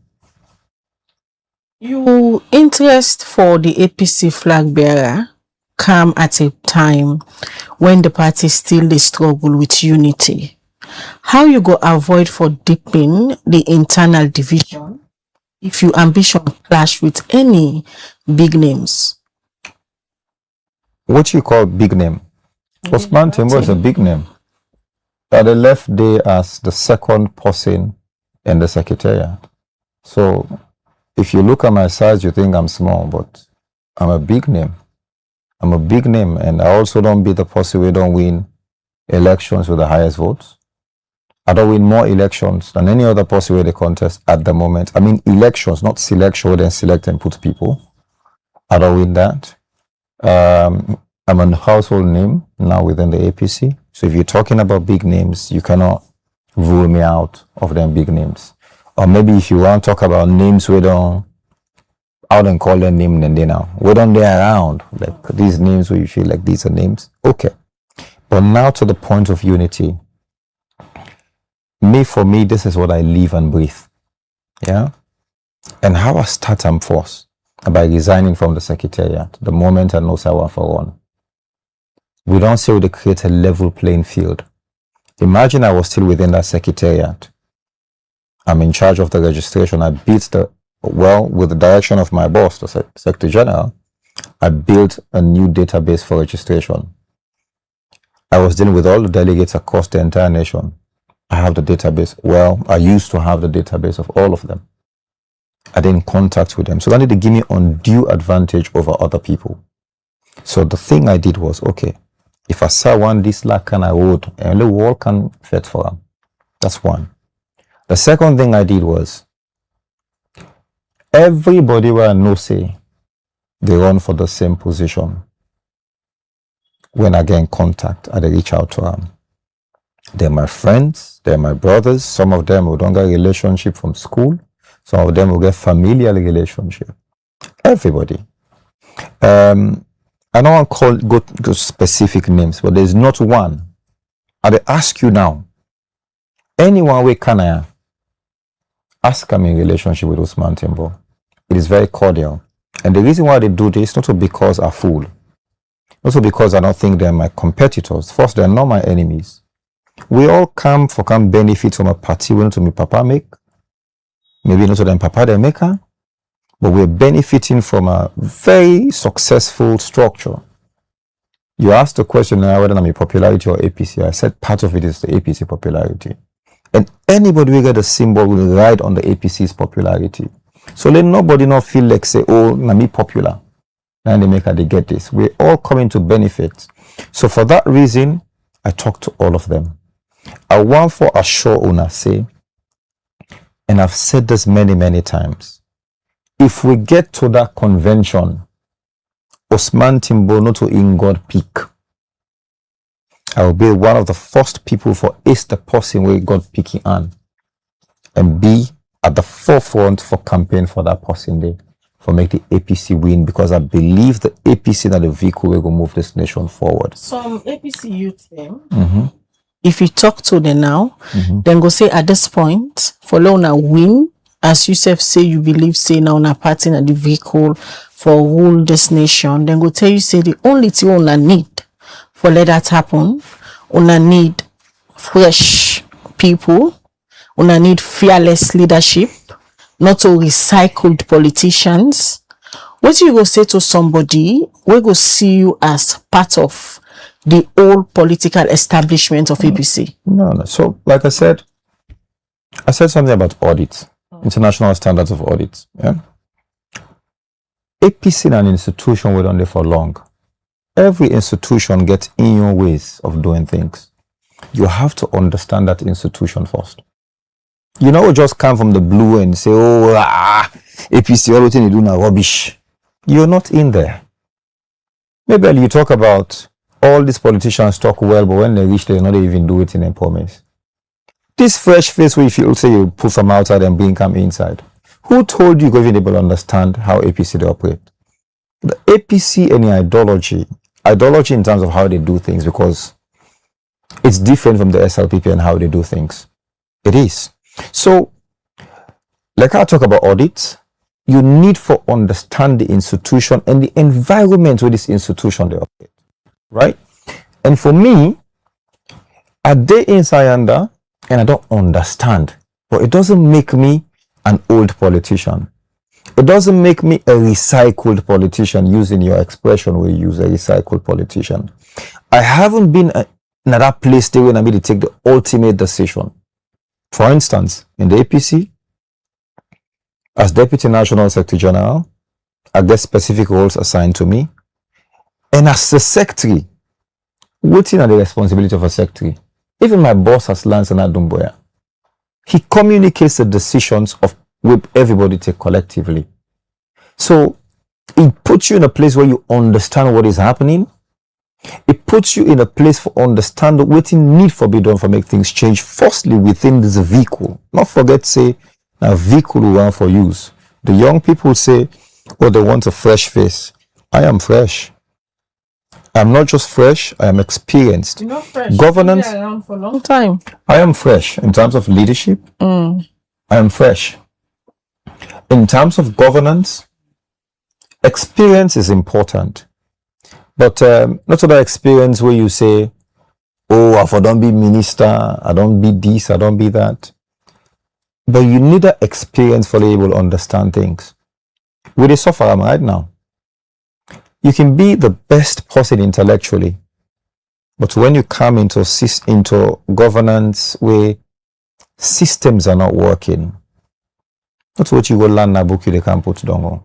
You interest for the APC Flagbearer come at a time when the party still dey struggle with unity. How you go avoid for deepening the internal division if your ambition clash with any big names? What you call big name? Osman Timbo is a big name. But they left there as the second person in the secretariat. So if you look at my size, you think I'm small, but I'm a big name. I'm a big name, and I also don't be the person who don't win elections with the highest votes. I don't win more elections than any other person with the contest at the moment. I mean elections, not selection, where they select and put people. I don't win that. I'm a household name now within the APC. So if you're talking about big names, you cannot rule me out of them big names. Or maybe if you want to talk about names, we don't, I don't call them names and they now. We don't they around. Like these names where you feel like these are names. Okay. But now to the point of unity. For me, this is what I live and breathe. Yeah? And how I start and force by resigning from the secretariat the moment I know I want for one. We don't say we create a level playing field. Imagine I was still within that secretariat. I'm in charge of the registration. I built with the direction of my boss, the Secretary General, I built a new database for registration. I was dealing with all the delegates across the entire nation. I have the database. Well, I used to have the database of all of them. I didn't contact with them. So that need to give me undue advantage over other people. So the thing I did was, okay, if I saw one this lack and I would, and the wall can fit for them. That's one. The second thing I did was, everybody where I know say they run for the same position. When I get in contact, I reach out to them. They're my friends, they're my brothers. Some of them will don't get a relationship from school. Some of them will get familial relationship. Everybody. I don't want to go to specific names, but there's not one. I ask you now, anyone we can ask them in relationship with Osman Timbo. It is very cordial. And the reason why they do this, not because I'm a fool, not because I don't think they're my competitors. First, they're not my enemies. We all come benefit from a party when to me papa make. Maybe not to them papa they make her. But we're benefiting from a very successful structure. You asked the question now whether I'm a popularity or APC. I said part of it is the APC popularity. And anybody will get a symbol will ride on the APC's popularity. So let nobody not feel like say, oh, I'm popular. And they make her they get this. We're all coming to benefit. So for that reason, I talk to all of them. I want for assure una say, and I've said this many, many times. If we get to that convention, Osman Timbo not to in God pick. I will be one of the first people for ace the person where God picking on and be at the forefront for campaign for that person there for make the APC win, because I believe the APC that the vehicle will go move this nation forward. Some APC youth if you talk to them now, then go say at this point, for Lona win, as you say you believe say now on a party in the vehicle for rule this nation, then go tell you say the only thing una need for let that happen, una need fresh people, una need fearless leadership, not to recycled politicians. What you go say to somebody, we go see you as part of the old political establishment of APC? No. So, like I said something about audits, international standards of audits. Yeah? APC is an institution we've done there for long. Every institution gets in your ways of doing things. You have to understand that institution first. You know, just come from the blue and say, oh, APC, everything you do now rubbish. You're not in there. Maybe you talk about all these politicians talk well, but when they reach there, not even do it in a promise. This fresh face where you say you pull from outside and bring come inside. Who told you even able to understand how APC they operate? The APC any ideology in terms of how they do things, because it's different from the SLPP and how they do things. It is. So, like I talk about audits, you need for understand the institution and the environment where this institution they operate, right? And for me, a day inside under, and I don't understand, but it doesn't make me an old politician. It doesn't make me a recycled politician, using your expression where you use a recycled politician. I haven't been in that place there when I made to take the ultimate decision. For instance, in the APC, as Deputy National Secretary General, I get specific roles assigned to me. And as the Secretary, waiting at the responsibility of a Secretary, even my boss has Lance and Adumboya, he communicates the decisions of what everybody take collectively. So it puts you in a place where you understand what is happening. It puts you in a place for understand what need for be done for make things change. Firstly, within this vehicle. Not forget say a vehicle we want for use. The young people say, oh, they want a fresh face. I am fresh. I'm not just fresh, I am experienced. You're not fresh. Governance. You've been around for a long time. I am fresh in terms of leadership. I am fresh. In terms of governance, experience is important. But not that experience where you say, oh, if I don't be minister, I don't be this, I don't be that. But you need that experience for able to understand things. With the suffer right now, you can be the best person intellectually, but when you come into governance where systems are not working, that's what you will learn in a book you can't put down.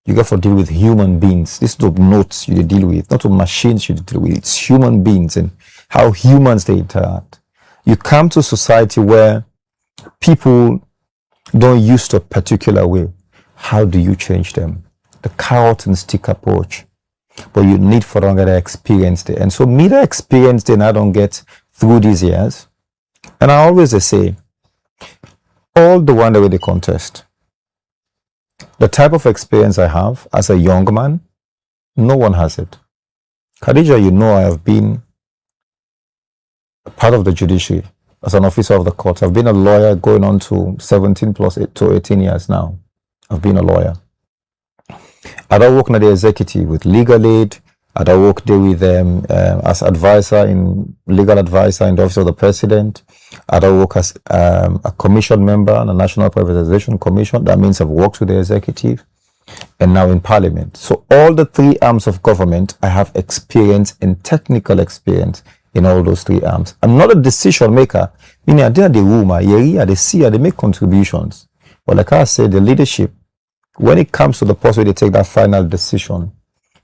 You got to deal with human beings. This is the notes you deal with, not the machines you deal with. It's human beings and how humans they interact. You come to a society where people don't use to a particular way. How do you change them? The carrot and stick approach. But you need for longer that experience there. And so me that experience then I don't get through these years. And I always say, all the one that with the contest, the type of experience I have as a young man, no one has it. Khadija, you know I have been a part of the judiciary as an officer of the court. I've been a lawyer going on to 17 plus 8 to 18 years now. I've been a lawyer. I don't work in the executive with legal aid. I don't work there with as advisor legal advisor in the office of the president. I don't work as a commission member on the National Privatization Commission. That means I've worked with the executive and now in parliament. So all the three arms of government, I have experience and technical experience in all those three arms. I'm not a decision maker, meaning I did the room, I see, they make contributions. But like I said, the leadership, when it comes to the point where they take that final decision,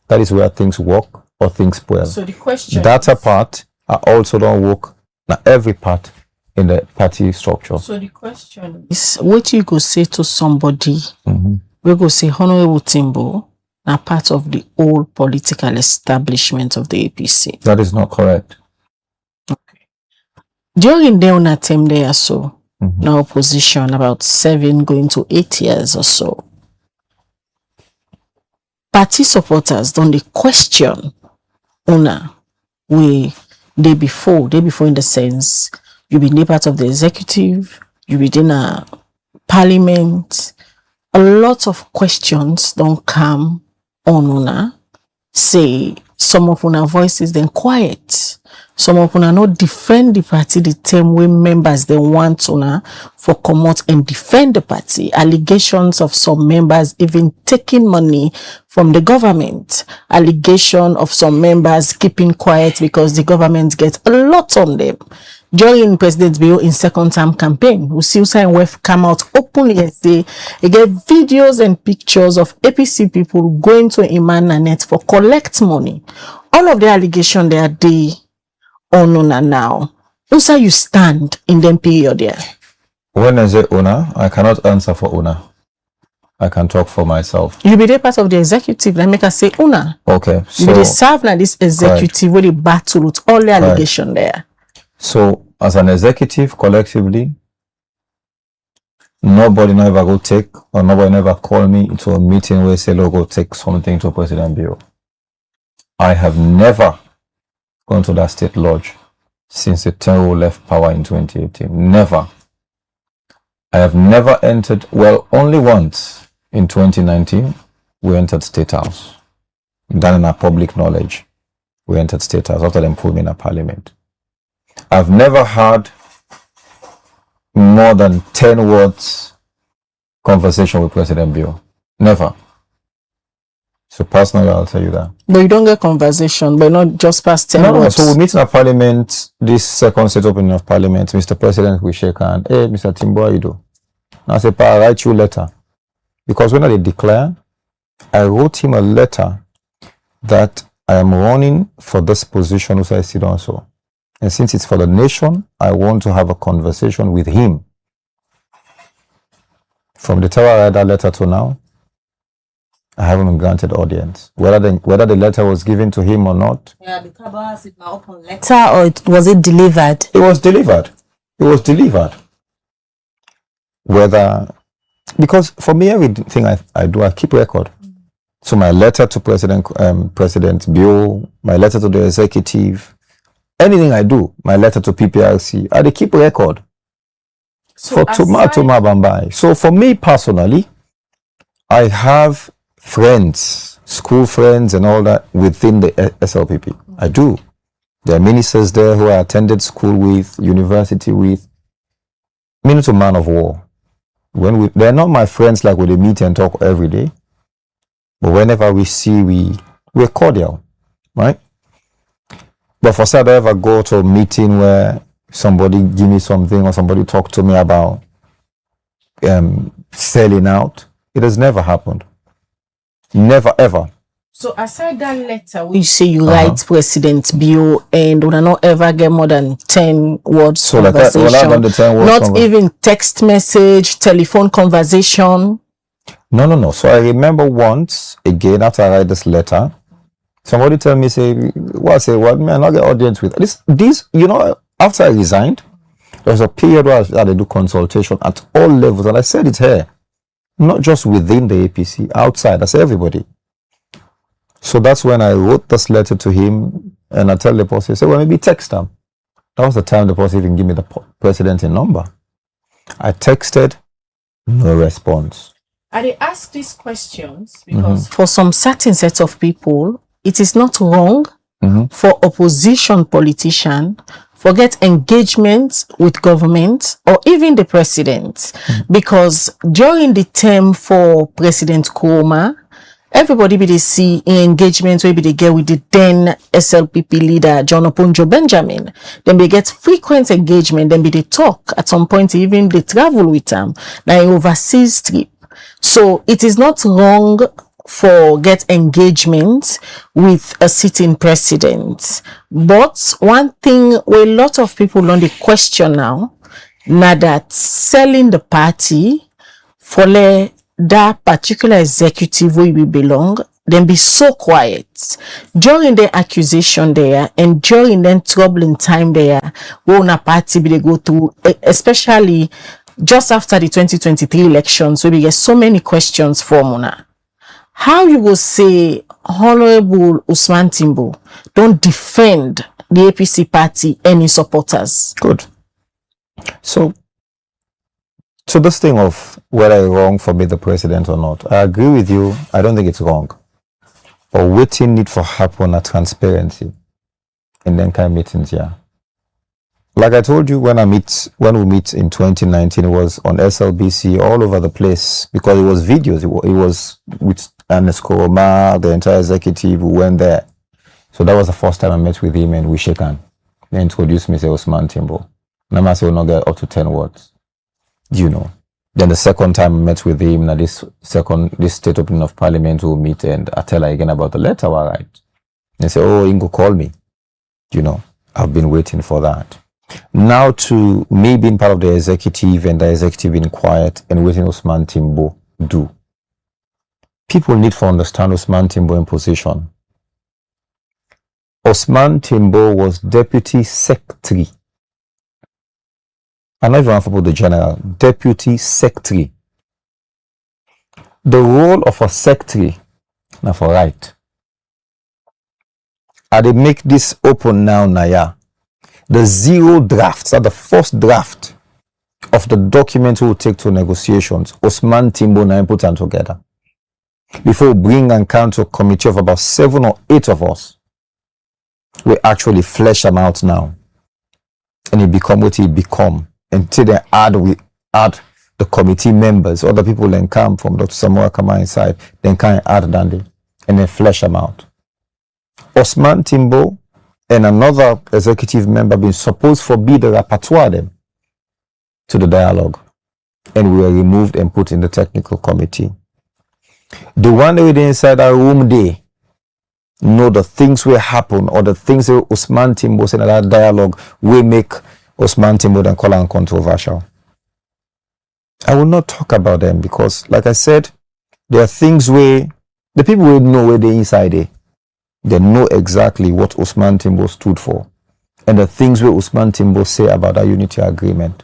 that is where things work or things spoil. So the question data part, I also don't work now every part in the party structure. So the question is, what you go say to somebody, we go say Honorable Timbo, now part of the old political establishment of the APC. That is not correct. Okay. During the time there, so now opposition about 7 going to 8 years or so. Party supporters don't they question Una we day before in the sense you be part of the executive, you be in a parliament. A lot of questions don't come on Una. Say some of Una voices then quiet. Some of Una not defend the party the term way members they want Una for come out and defend the party. Allegations of some members even taking money from the government. Allegation of some members keeping quiet because the government gets a lot on them. During President Bio in second term campaign, we see Usain Wef come out openly and say he get videos and pictures of APC people going to Iman Nanette for collect money. All of the allegations they are the on Una now. Also, you stand in them period there. When I say Una, I cannot answer for Una. I can talk for myself. You be the part of the executive. Let me say Una. Okay. So you be the serve na this executive where they battle with all the allegation there. So as an executive collectively, nobody never go take or nobody never call me into a meeting where say, "Look, go take something to President Bio." I have never gone to that state lodge since the Tenro left power in 2018. Never. I have never entered, well, only once in 2019, we entered State House. Done in our public knowledge, we entered State House after them put me in a parliament. I've never had more than 10 words conversation with President Bill. Never. So personally, I'll tell you that. But you don't get conversation, but not just past 10 words. So we meet in a parliament, this second set opening of parliament. Mr. President, we shake hand. Hey, Mr. Timbo, how you do? And I say, Pa, I write you a letter. Because when I declare, I wrote him a letter that I am running for this position which I sit on so. And since it's for the nation, I want to have a conversation with him. From the time I read that letter to now, I haven't been granted audience. Whether the letter was given to him or not. Yeah, the Kabas is now open letter or was it delivered? It was delivered. It was delivered. Whether, because for me, everything I do, I keep record. So my letter to President Bill, my letter to the executive, anything I do, my letter to PPRC, I keep record. So for Bambai. So for me personally, I have friends, school friends and all that within the SLPP. I do. There are ministers there who I attended school with, university with. To man of war. They're not my friends like we meet and talk every day. But whenever we see, we're cordial, right? But for say I ever go to a meeting where somebody give me something or somebody talk to me about selling out, it has never happened. Never, ever. So aside that letter, we say you write President Bill and will not ever get more than 10 words so conversation. Like that, 10 words not even text message, telephone conversation. No. So I remember once, again, after I write this letter, somebody tell me, what, man, I get audience with this, after I resigned, there was a period where I had to do consultation at all levels, and I said it here, not just within the APC, outside, I said everybody. So that's when I wrote this letter to him, and I tell the boss, he said, well, maybe text him. That was the time the boss even gave me the president's number. I texted, no response. I ask these questions because for some certain sets of people, it is not wrong for opposition politician forget engagement with government or even the president. Because during the term for President Kuruma, everybody be they see engagement where they get with the then SLPP leader John Opunjo Benjamin. Then they get frequent engagement. Then they talk at some point, even they travel with them. Now overseas trip. So it is not wrong for get engagement with a sitting president. But one thing where a lot of people don't question now that selling the party for that particular executive where we belong, then be so quiet during the accusation there and during the troubling time there when a party they go through, especially just after the 2023 elections, we get so many questions for Mona. How you will say Honorable Osman Timbo don't defend the APC party any supporters? Good. So this thing of whether it's wrong for me the president or not, I agree with you. I don't think it's wrong. But waiting need for happen a transparency in then kind of meetings, yeah. Like I told you when we meet in 2019, it was on SLBC all over the place because it was videos. It was with Ernest Koroma, the entire executive who went there. So that was the first time I met with him and we shake hands. They introduced me as Osman Timbo. And I said, we'll not get up to 10 words. Then the second time I met with him, now this state opening of parliament, we'll meet and I tell her again about the letter I write. They say, oh, Ingo, call me. I've been waiting for that. Now to me being part of the executive and the executive being quiet and waiting Osman Timbo do. People need to understand Osman Timbo in position. Osman Timbo was deputy secretary. I'm not even for the general, deputy secretary. The role of a secretary, now for right. I they make this open now, Naya. The zero drafts, the first draft of the document we will take to negotiations, Osman Timbo and I put them together. Before we bring and come to a committee of about 7 or 8 of us, we actually flesh them out now. And it become what it become. Until they we add the committee members, other people then come from Dr. Samuel Kama inside, then can add Dandy, and then flesh them out. Osman Timbo and another executive member being supposed to be the rapporteur them to the dialogue, and we were removed and put in the technical committee. The one that we did inside our room day know the things will happen, or the things that Osman Timbo said in that dialogue will make Osman Timbo then call them controversial. I will not talk about them because, like I said, there are things where the people will know where they inside there. They know exactly what Osman Timbo stood for, and the things where Osman Timbo say about that unity agreement,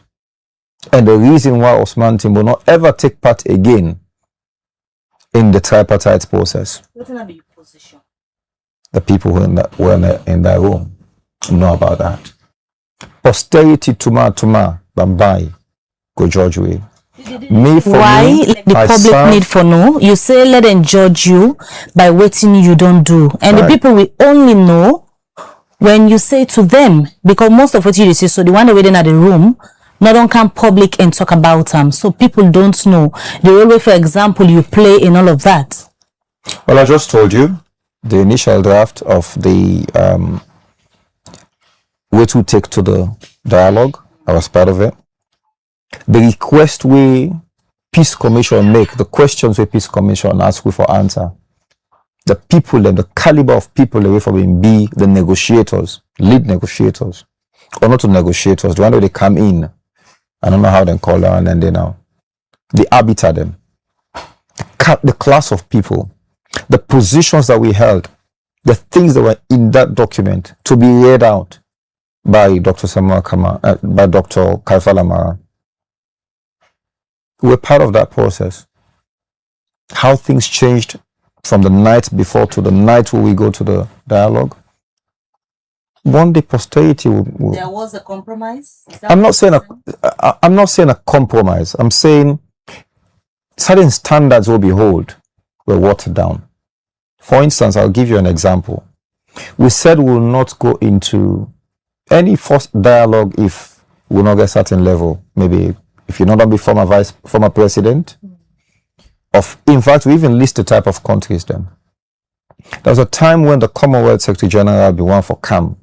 and the reason why Osman Timbo not ever take part again in the tripartite process. What's the position? The people who were in that room know about that. Posterity tuma bambai go judge way. Why the public need for know? You say let them judge you by waiting you don't do, and right. The people will only know when you say to them, because most of what you say, so the one waiting at the room, not on come public and talk about them, so people don't know the role, for example, you play in all of that. Well, I just told you the initial draft of the way to take to the dialogue. I was part of it. The request we Peace Commission make, the questions we Peace Commission ask we for answer. The people and the caliber of people away from being be the negotiators, lead negotiators, or not the negotiators, the one where they come in. I don't know how they call them, and then they now. The arbiter them. The class of people, the positions that we held, the things that were in that document to be read out by Dr. Samuel Kama, by Dr. Kaifala Mara. We're part of that process. How things changed from the night before to the night where we go to the dialogue. One day posterity will there was a compromise? I'm not saying a compromise. I'm saying certain standards will be held were watered down. For instance, I'll give you an example. We said we will not go into any first dialogue if we will not get a certain level. Maybe if you're not going to be former president. In fact, we even list the type of countries then. There was a time when the Commonwealth Secretary General be one for CAM.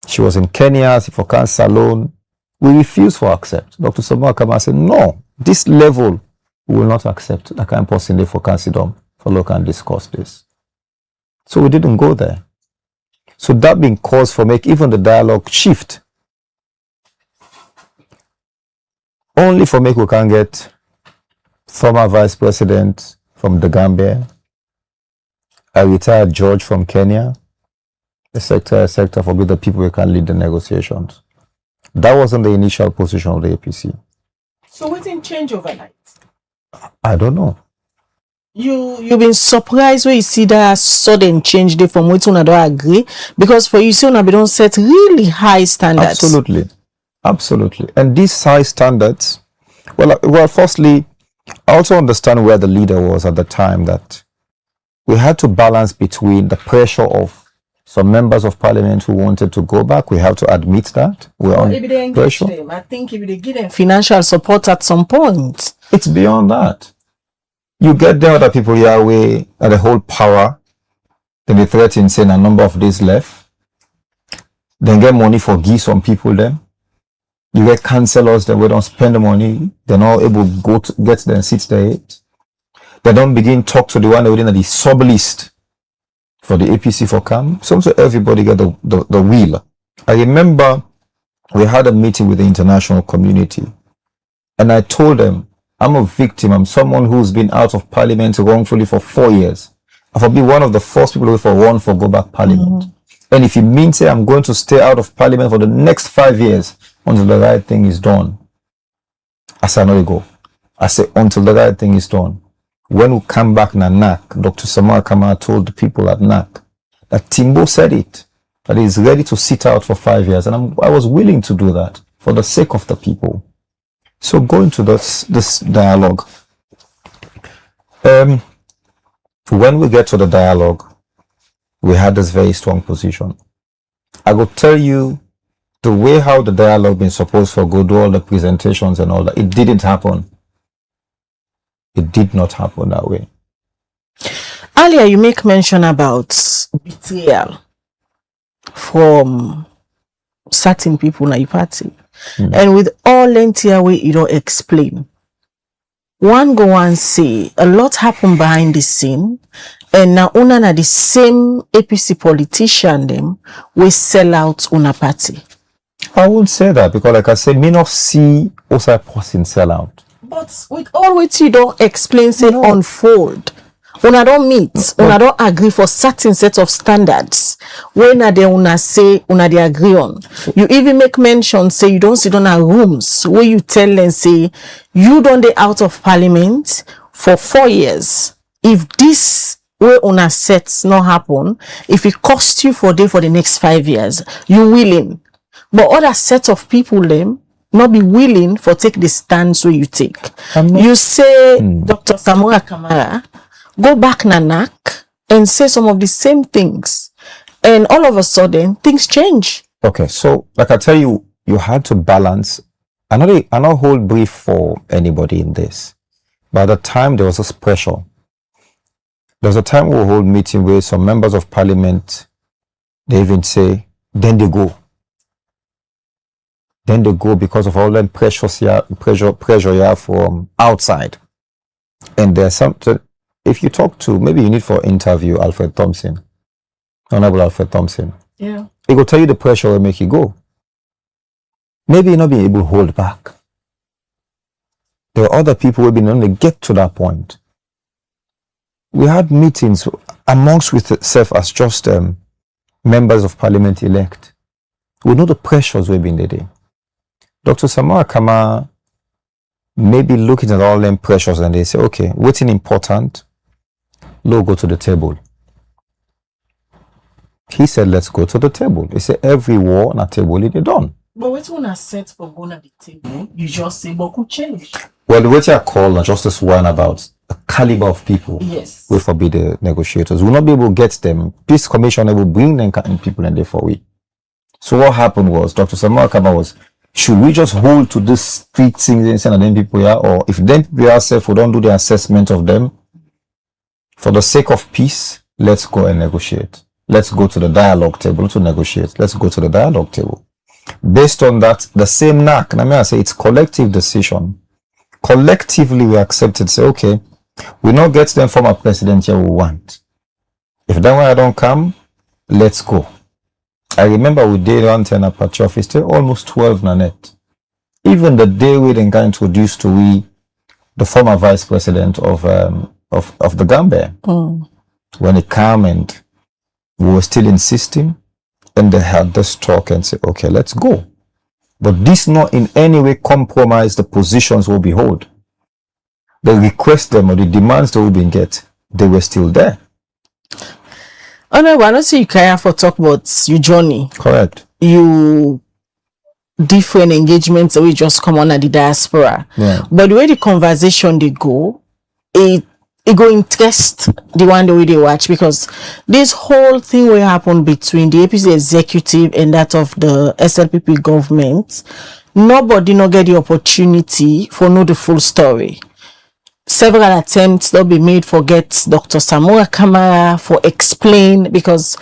She was in Kenya, for CAM Salon. We refused to accept. Dr. Samuel Kama said, no, this level we will not accept. I can't possibly for CAM Sidom for look and discuss this. So we didn't go there. So that being cause for make even the dialogue shift. Only for make we can get former vice president from the Gambia, a retired judge from Kenya, the sector for the people who can lead the negotiations. That wasn't the initial position of the APC. So what didn't change overnight? I don't know. You've been surprised when you see that sudden change there from what you don't agree, because for you, so we don't set really high standards. Absolutely. And these high standards, well, firstly, I also understand where the leader was at the time, that we had to balance between the pressure of some members of parliament who wanted to go back. We have to admit that we're on pressure. I think if they give them financial support at some point. It's beyond that. You get there, other people Yahweh at the whole power, then they threaten saying a number of days left. Then get money for give some people then. You get councillors that we don't spend the money, they're not able to go to get their seats there. They don't begin talk to the one within the sub list for the APC for CAM. So everybody get the wheel. I remember we had a meeting with the international community, and I told them, I'm a victim. I'm someone who's been out of parliament wrongfully for 4 years. I'll be one of the first people who run for go back parliament. And if it means I'm going to stay out of parliament for the next 5 years until the right thing is done, I say no go. I say until the right thing is done. When we come back na NAC, Dr. Samuel Kama told the people at NAC that Timbo said it, that he's ready to sit out for 5 years. And I was willing to do that for the sake of the people. So going to this dialogue, when we get to the dialogue, we had this very strong position. I will tell you the way how the dialogue been supposed to go, do all the presentations and all that. It didn't happen. It did not happen that way. Earlier, you make mention about betrayal from certain people in your party. And with all lengthy way, you don't explain. One go and say a lot happened behind the scene, and now una na the same APC politician them we sell out una party. I won't say that because, like I said, me not see also a person sell out. But with all which you don't explain, say unfold. Una don't meet, una don't agree for certain set of standards. When are they una say una they agree on? You even make mention say you don't sit on our rooms where you tell them say you don't they out of parliament for 4 years. If this way una sets not happen, if it cost you for the next 5 years, you willing. But other set of people them not be willing for take the stance where you take. You say Dr. Samora Kamara go back Nanak and say some of the same things, and all of a sudden things change. Okay, so like I tell you, you had to balance. I not hold brief for anybody in this. By the time there was this pressure, there was a time we will hold meeting where some members of parliament, they even say, then they go. Then they go because of all that pressure you have from outside. And there's something. If you talk to, maybe you need for interview Alfred Thompson, Honorable Alfred Thompson. Yeah. He will tell you the pressure will make you go. Maybe you're not being able to hold back. There are other people who have been only get to that point. We had meetings amongst with itself as just members of parliament elect. We know the pressures we've been there. Dr. Samora Kama maybe looking at all them pressures and they say, okay, what's important? Look, go to the table. He said, let's go to the table. He said, every war on a table is done. But what when I set for going at the table, you just say, but could change. Well, the way I call just this one about the caliber of people. Yes. We forbid the negotiators. We'll not be able to get them. Peace Commissioner will bring them people and therefore we. So what happened was, Dr. Samora Kama was, should we just hold to this street things and then people here, or if then we ourselves we don't do the assessment of them, for the sake of peace, let's go and negotiate. Let's go to the dialogue table to negotiate. Let's go to the dialogue table. Based on that, the same knack, and I say it's collective decision. Collectively, we accept it. Say, okay, we not get them former president here we want. If that one I don't come, let's go. I remember we did one turn up at office till almost 12 Nanette. Even the day we then got introduced to we, the former vice president of the Gambia, when he came and we were still insisting, and they had this talk and say, okay, let's go. But this not in any way compromise the positions we behold. The requests them or the demands that we been get, they were still there. Oh no, I don't see you care for talk about your journey. Correct. You different engagements that we just come on at the diaspora. Yeah. But the way the conversation they go, it go interest the one the way they watch, because this whole thing will happen between the APC executive and that of the SLPP government. Nobody no get the opportunity for know the full story. Several attempts that be made for get Dr. Samora Kamara for explain, because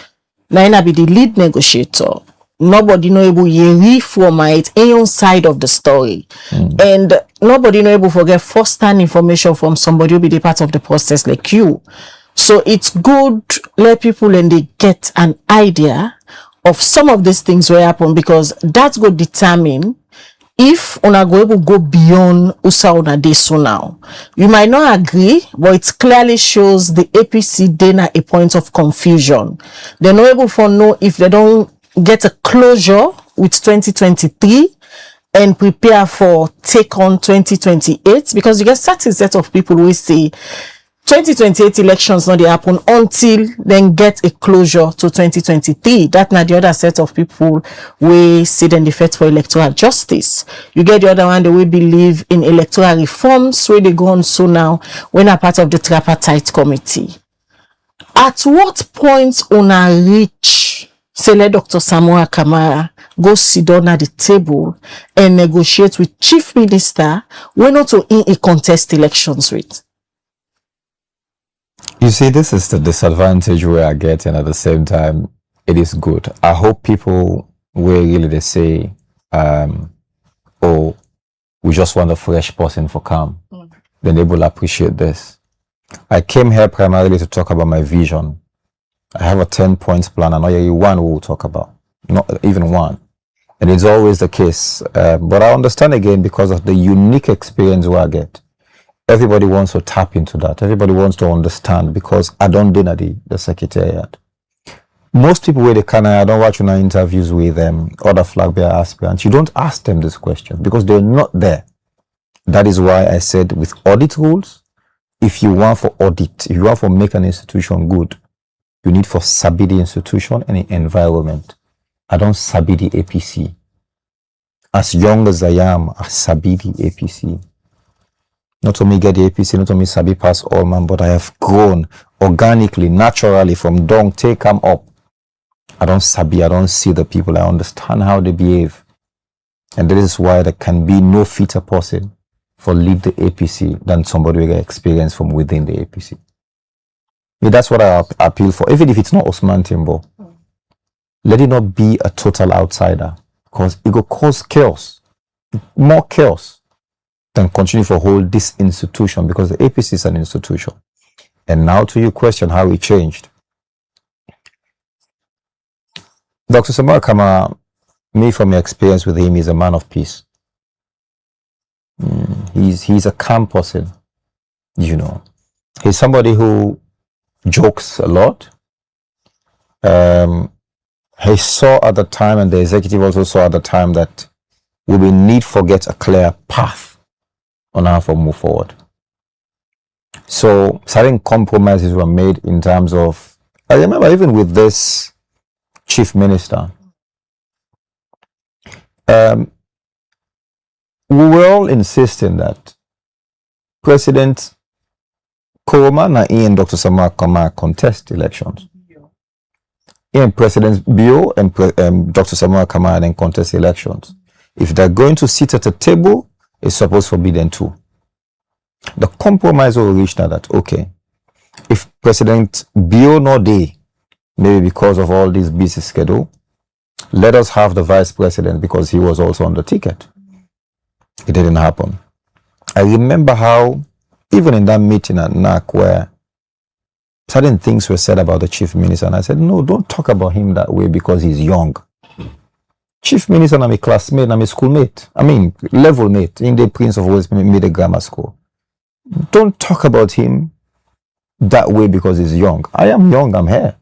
Naina be the lead negotiator. Nobody know able to reformate any side of the story. And nobody know able to get first-hand information from somebody who be the part of the process like you. So it's good let people and they get an idea of some of these things will happen, because that's going to determine if una go able go beyond usa una dey so now. You might not agree, but it clearly shows the APC then a point of confusion. They're not able to know if they don't get a closure with 2023 and prepare for take on 2028, because you get certain set of people who say 2028 elections not they happen until then get a closure to 2023. That not the other set of people we see them defect for electoral justice. You get the other one that we believe in electoral reforms where they go on so now when a part of the tripartite committee. At what point on a reach say let Dr. Samoa Kamara go sit down at the table and negotiate with chief minister when not to in a contest elections with? You see, this is the disadvantage we are getting. At the same time, it is good. I hope people will really they say, oh, we just want a fresh person for come. Then they will appreciate this. I came here primarily to talk about my vision. I have a 10-point plan, and only one we will talk about, not even one. And it's always the case. But I understand again because of the unique experience we I get. Everybody wants to tap into that. Everybody wants to understand because I don't do the secretariat. Most people with the Canada, I don't watch your interviews with them, other flag bearer aspirants. You don't ask them this question because they're not there. That is why I said with audit rules, if you want for audit, if you want for make an institution good, you need for sabi the institution and the environment. I don't sabi the APC. As young as I am, I sabi the APC. Not to me get the APC, not to me sabi pass all man, but I have grown organically, naturally from down, take come up. I don't sabi, I don't see the people, I understand how they behave. And this is why there can be no fitter person for lead the APC than somebody with experience from within the APC. Yeah, that's what I appeal for, even if it's not Osman Timbo. Let it not be a total outsider, because it will cause chaos, more chaos. Then continue to hold this institution because the APC is an institution. And now to your question, how it changed. Dr. Samoa Kamara, me from my experience with him, is a man of peace. He's a calm person, you know. He's somebody who jokes a lot. He saw at the time, and the executive also saw at the time, that we will need to get a clear path on how to move forward. So certain compromises were made in terms of, I remember even with this chief minister, we were all insisting that President Koroma and Dr. Samoa Kamara contest elections. And President Bio and Dr. Samoa Kamara then contest elections. If they're going to sit at a table, it's supposed to forbidden too. The compromise will reach now that, okay, if President Bio no day, maybe because of all this busy schedule, let us have the vice president because he was also on the ticket. It didn't happen. I remember how, even in that meeting at NAC, where certain things were said about the chief minister, and I said, no, don't talk about him that way because he's young. Chief minister, I'm a classmate, I'm a schoolmate. I mean, level mate in the Prince of Wales Middle Grammar School. Don't talk about him that way because he's young. I am young, I'm here.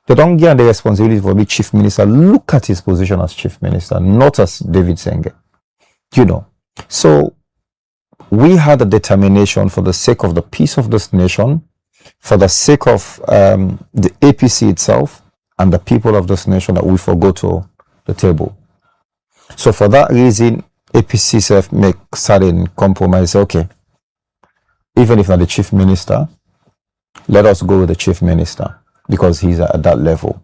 They don't give the responsibility for being chief minister. Look at his position as chief minister, not as David Senge. You know. So we had a determination for the sake of the peace of this nation, for the sake of the APC itself and the people of this nation, that we forgo to the table. So for that reason, APC self make certain compromise. Okay, even if not the chief minister, let us go with the chief minister because he's at that level.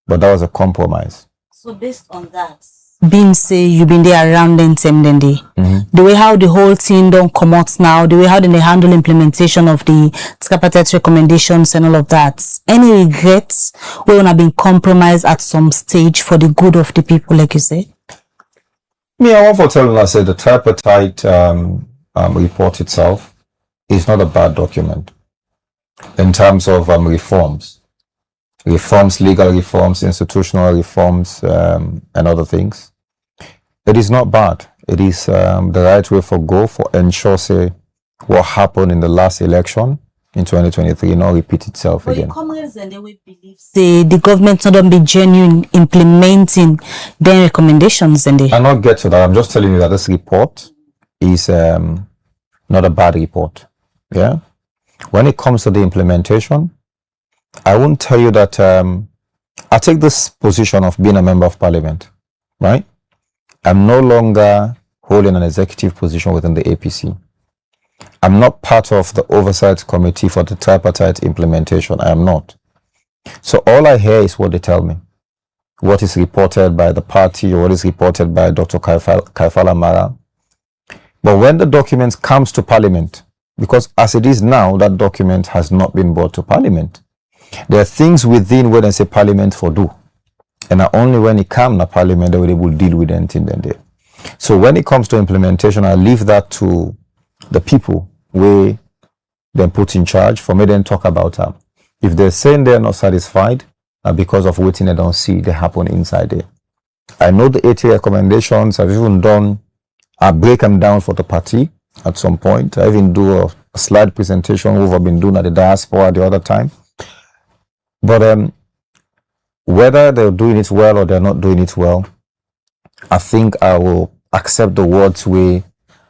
But that was a compromise. So based on that, being say you've been there around then same then day, the way how the whole team don't come out now, the way how they handle implementation of the tripartite recommendations and all of that, any regrets where you have been compromised at some stage for the good of the people, like you say? Me, I want to tell you, I said the tripartite report itself is not a bad document in terms of reforms, legal reforms, institutional reforms, and other things. It is not bad. It is the right way for go for ensure say what happened in the last election in 2023 not repeat itself again. But comrades and they will believe say the government not be genuine implementing their recommendations and they. I'll not get to that. I'm just telling you that this report is not a bad report. Yeah. When it comes to the implementation, I won't tell you that I take this position of being a member of parliament, right? I'm no longer holding an executive position within the APC. I'm not part of the oversight committee for the tripartite implementation. I am not. So all I hear is what they tell me, what is reported by the party or what is reported by Dr. Kaifala Mara. But when the document comes to parliament, because as it is now, that document has not been brought to parliament. There are things within where they say parliament for do. And only when it comes to parliament, they will deal with anything then there. So when it comes to implementation, I leave that to the people where they put in charge for me then talk about them. If they're saying they're not satisfied, because of waiting they don't see, they happen inside there. I know the 80 recommendations. I've even done, I break them down for the party at some point. I even do a slide presentation we've been doing at the Diaspora the other time. But whether they're doing it well or they're not doing it well, I think I will accept the words where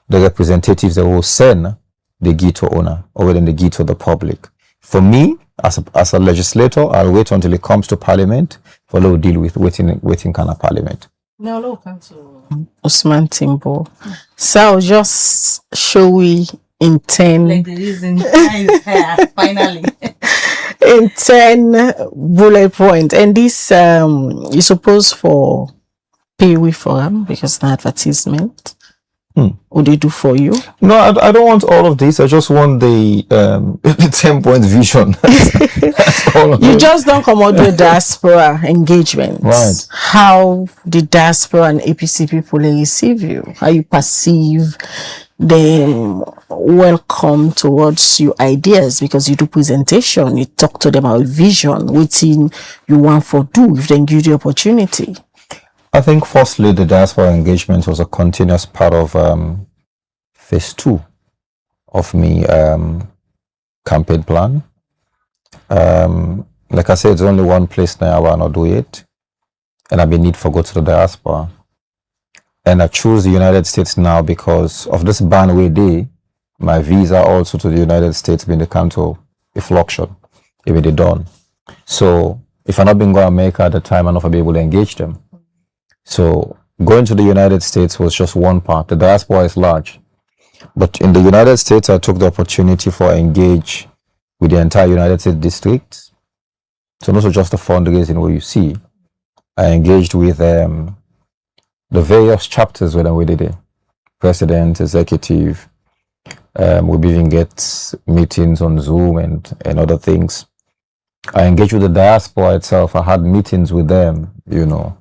the representatives that will send the give to owner or then the give to the public. For me, as a legislator, I'll wait until it comes to parliament for to deal with waiting kind of parliament. Now look to Osman Timbo. So I'll just show we in 10 Like the reason is here, finally. in 10 bullet point, and this is supposed for pay we for them because the advertisement. Would they do for you? No, I don't want all of this. I just want the 10-point vision. That's all You just don't come out with diaspora engagement. Right. How the diaspora and APC people receive you? How you perceive them welcome towards your ideas, because you do presentation, you talk to them about vision, what you want for do if they give you the opportunity. I think firstly, the diaspora engagement was a continuous part of phase 2 of me campaign plan. Like I said, it's only one place now I want to do it, and I've been need for go to the diaspora. And I choose the United States now because of this ban way day. My visa also to the United States been the country inflection, if they done. So if I'm not been going to America at the time, I'm not going to be able to engage them. So going to the United States was just one part. The diaspora is large. But in the United States, I took the opportunity for engage with the entire United States districts. So not just the fundraising where you see. I engaged with the various chapters where we did it. President, executive. We even get meetings on Zoom and other things. I engaged with the diaspora itself. I had meetings with them, you know.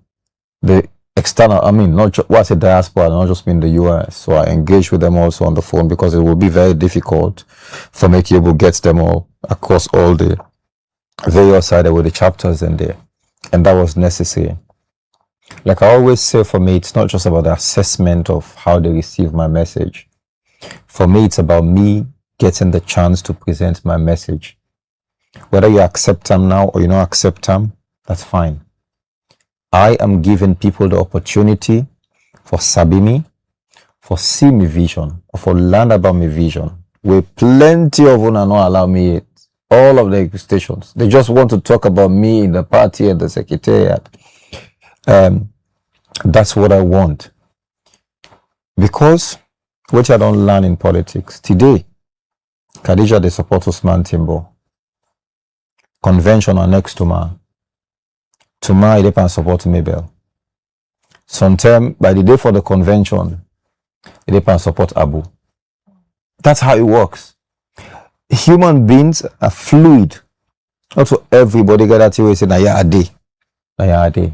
The external, I mean, not just what's a diaspora, not just in the US. So I engage with them also on the phone because it will be very difficult for me to be able to get them all across all the various sides with the chapters in there. And that was necessary. Like I always say, for me, it's not just about the assessment of how they receive my message. For me, it's about me getting the chance to present my message. Whether you accept them now or you don't accept them, that's fine. I am giving people the opportunity for sabi me, for see me vision, or for learn about my vision. With plenty of them not allow me it. All of the stations. They just want to talk about me in the party and the secretariat. That's what I want. Because, which I don't learn in politics. Today, Khadija, they support Osman Timbo. Convention are next to me. Tomorrow, they can support Mabel. Sometime, by the day for the convention, they can support Abu. That's how it works. Human beings are fluid. Not to everybody get that way say, "Na ya ade, na ya ade."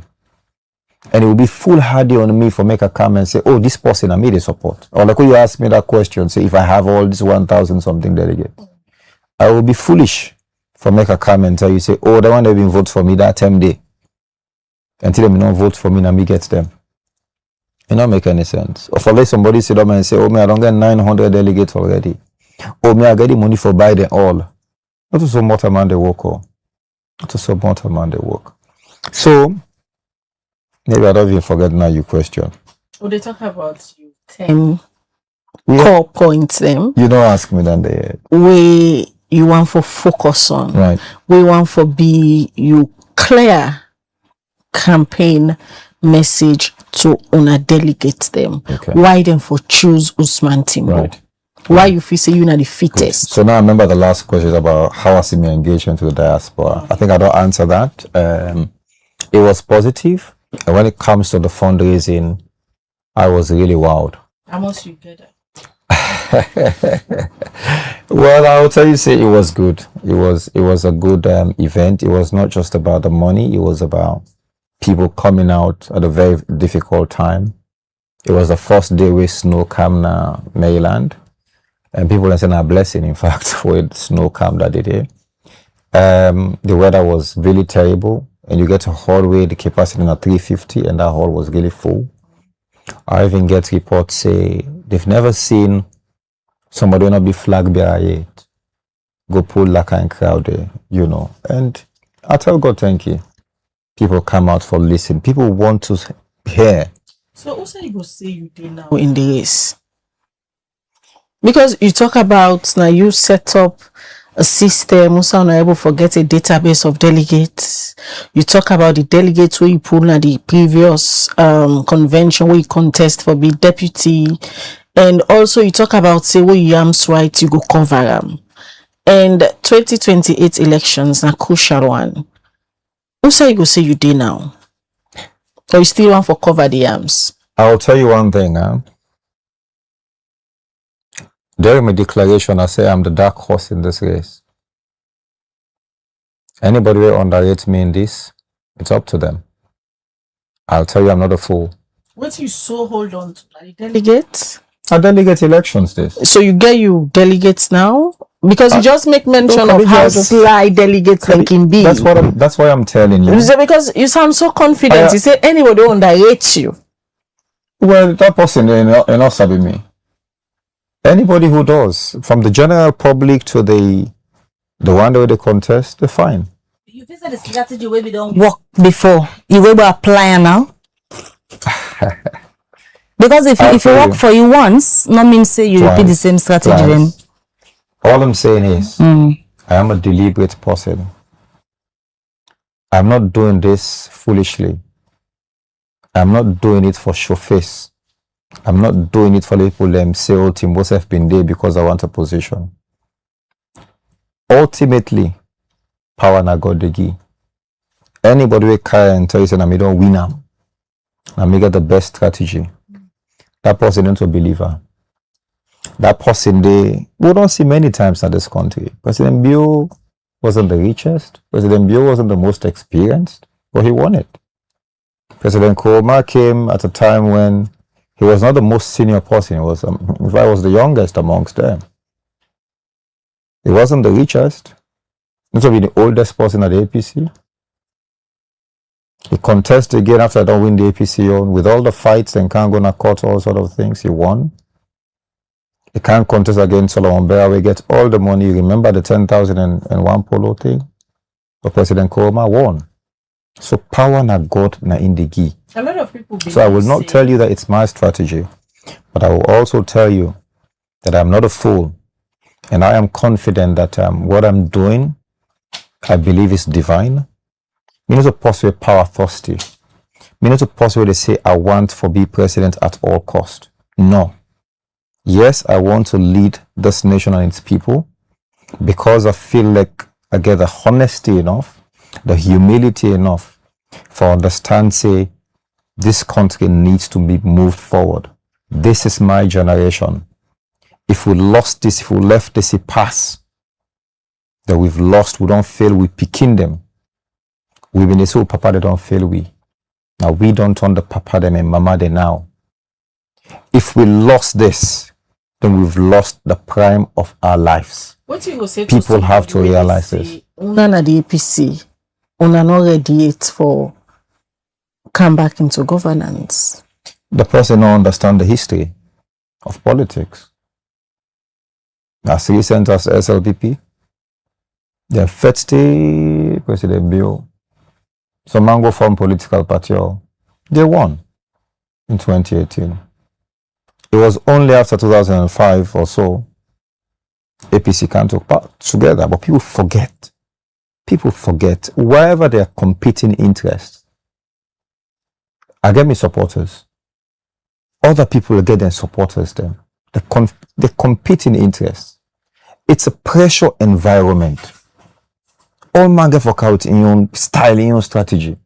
And it will be foolhardy on me for make a comment and say, "Oh, this person I made a support." Or like when you ask me that question, say, if I have all these 1,000 something delegates, I will be foolish for make a comment and you say, "Oh, the one that been vote for me that time day." Until they don't vote for me, and me get them. It don't make any sense. Or for let somebody sit up and say, "Oh, me, I don't get 900 delegates already. Oh, me, I get the money for buy them all." Not to so much amount they work, or not to so much amount they work. So, maybe I don't even forget now your question. Well, they talk about you 10 core points them. You don't ask me then they We you want for focus on. Right. We want for be you clear campaign message to una delegate them. Okay. Why them for choose Osman Timbo? Right. Why you feel say you are the fittest? So now I remember the last question about how I see my engagement with the diaspora. I think I don't answer that. It was positive. And when it comes to the fundraising, I was really wowed. How much you get it? Well, I will tell you, say it was good. It was a good event. It was not just about the money. It was about people coming out at a very difficult time. It was the first day with snow came na Maryland. And people are saying a blessing, in fact, for it snow came that day. The weather was really terrible. And you get a hallway, the capacity in a 350, and that hall was really full. I even get reports say they've never seen somebody not be flag bearer yet. Go pull that kind of crowd there, you know. And I tell God, thank you. People come out for listen. People want to hear. So also you go say you did now in the race. Because you talk about now you set up a system, also not able to forget a database of delegates. You talk about the delegates where you pull at the previous convention where you contest for be deputy. And also you talk about say where you arms right, you go cover them. And 2028 elections are crucial one. Also you go say you did now. Or you still want for cover the arms? I'll tell you one thing, during my declaration, I say I'm the dark horse in this race. Anybody who underrates me in this, it's up to them. I'll tell you I'm not a fool. What you so hold on to? Like delegates? I delegate elections this. So you get you delegates now? Because you just make mention of how sly delegates they can be. That's why I'm telling you. Because you sound so confident. You say anybody who underrates you. Well, that person ain't not sabi me. Anybody who does, from the general public to the one where they contest, they're fine. You visit the strategy where we don't work before. You will apply now. Because if you work for you once, not mean say you repeat the same strategy then. All I'm saying is, I am a deliberate person. I'm not doing this foolishly. I'm not doing it for show face. I'm not doing it for people them say, oh, Timbo have been there because I want a position. Ultimately, power na God the give. Anybody will carry and tell you, I don't win them. I make the best strategy. That person isn't a believer. That person we don't see many times in this country. President Bio wasn't the richest. President Bio wasn't the most experienced, but he won it. President Nkrumah came at a time when he was not the most senior person. He was, if I was the youngest amongst them. He wasn't the richest. He was the oldest person at the APC. He contested again after I don't win the APC on with all the fights and can't go to court, all sort of things. He won. He can't contest against Solomon Bear. We get all the money. Remember the 10,001 polo thing? But President Nkrumah won. So power na God na indigi. A lot of people. So I will not tell you that it's my strategy, but I will also tell you that I'm not a fool, and I am confident that what I'm doing, I believe is divine. Me not to pursue power thirsty. Me not to pursue they say I want to be president at all cost. No. Yes, I want to lead this nation and its people because I feel like I get the honesty enough, the humility enough for understand say this country needs to be moved forward. This is my generation. If we lost this, if we left this pass that we've lost, we don't fail, we picking them. We've been so papa they don't fail we. Now we don't turn the papa them and mama they now. If we lost this, then we've lost the prime of our lives. What you go say people have to realize this. Una na the APC, una not ready yet for come back into governance. The person don't understand the history of politics. As recent as SLPP, the first President Bio, some mango form political party, they won in 2018. It was only after 2005 or so APC can't talk together, but people forget. People forget wherever there are competing interests. I get me supporters. Other people get their supporters then. The competing interests. It's a pressure environment. All man get for out in your own style, in your own strategy.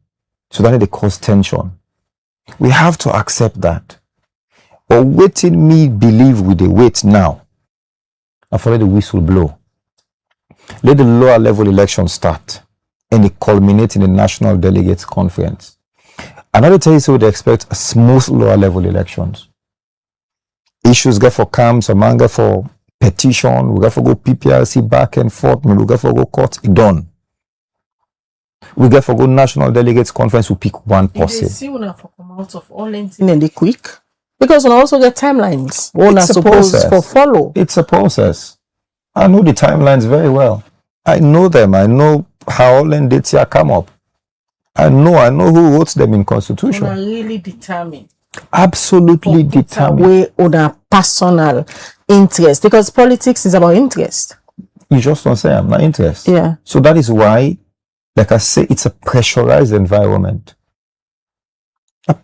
So that they cause tension. We have to accept that. But waiting me believe with the wait now. And for let the whistle blow. Let the lower level election start. And it culminate in the National Delegates Conference. Another tell you so they expect a smooth lower level elections. Issues get for camps, a man get for petition, we get for go PPRC back and forth, we get for go court, it done. We get for go National Delegates Conference, we pick one person. They see una for come out of all length and they quick. Because we also get timelines. Una supposed for follow. It's a process. I know the timelines very well. I know them. I know how all end dates here come up. I know who wrote them in Constitution. Una really determined. Absolutely determined. Way on a personal interest. Because politics is about interest. You just don't say I'm not interested. Yeah. So that is why, like I say, it's a pressurized environment.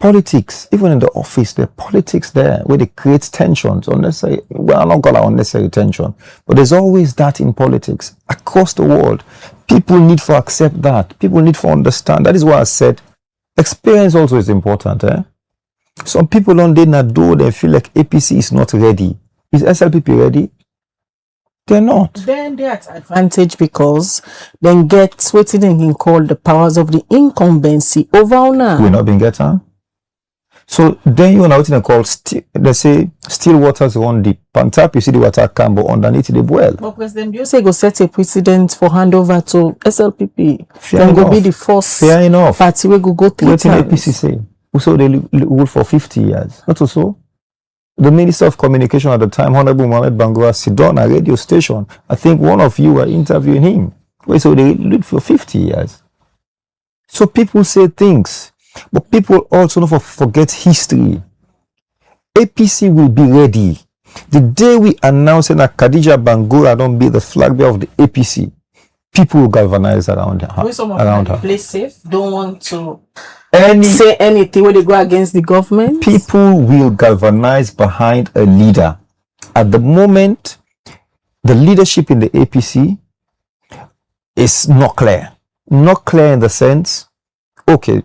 Politics, even in the office, there are politics there where they create tensions, unnecessary. Well, I'm not gonna unnecessary tension, but there's always that in politics across the world. People need to accept that. People need to understand. That is why I said experience also is important. Some people don't do they feel like APC is not ready. Is SLPP ready? They're not. Then they're at advantage because then get what they can call the powers of the incumbency over now. We're not being getting. So then you know what they call they say still waters run deep. On top you see the water come, but underneath the well. But President you say go set a precedent for handover to SLPP. Fair then enough. Go be the first Fair enough. party we go 3 What did times. APC say? So they ruled for 50 years. Not so. The Minister of Communication at the time, Honorable Mohamed Bangura, sit down at a radio station. I think one of you were interviewing him. So they lived for 50 years. So people say things, but people also don't forget history. APC will be ready. The day we announce that Khadija Bangura don't be the flag bearer of the APC, people will galvanize around her. Around her. Play safe, don't want to say anything when they go against the government. People will galvanize behind a leader. At the moment, the leadership in the APC is not clear. Not clear in the sense, okay,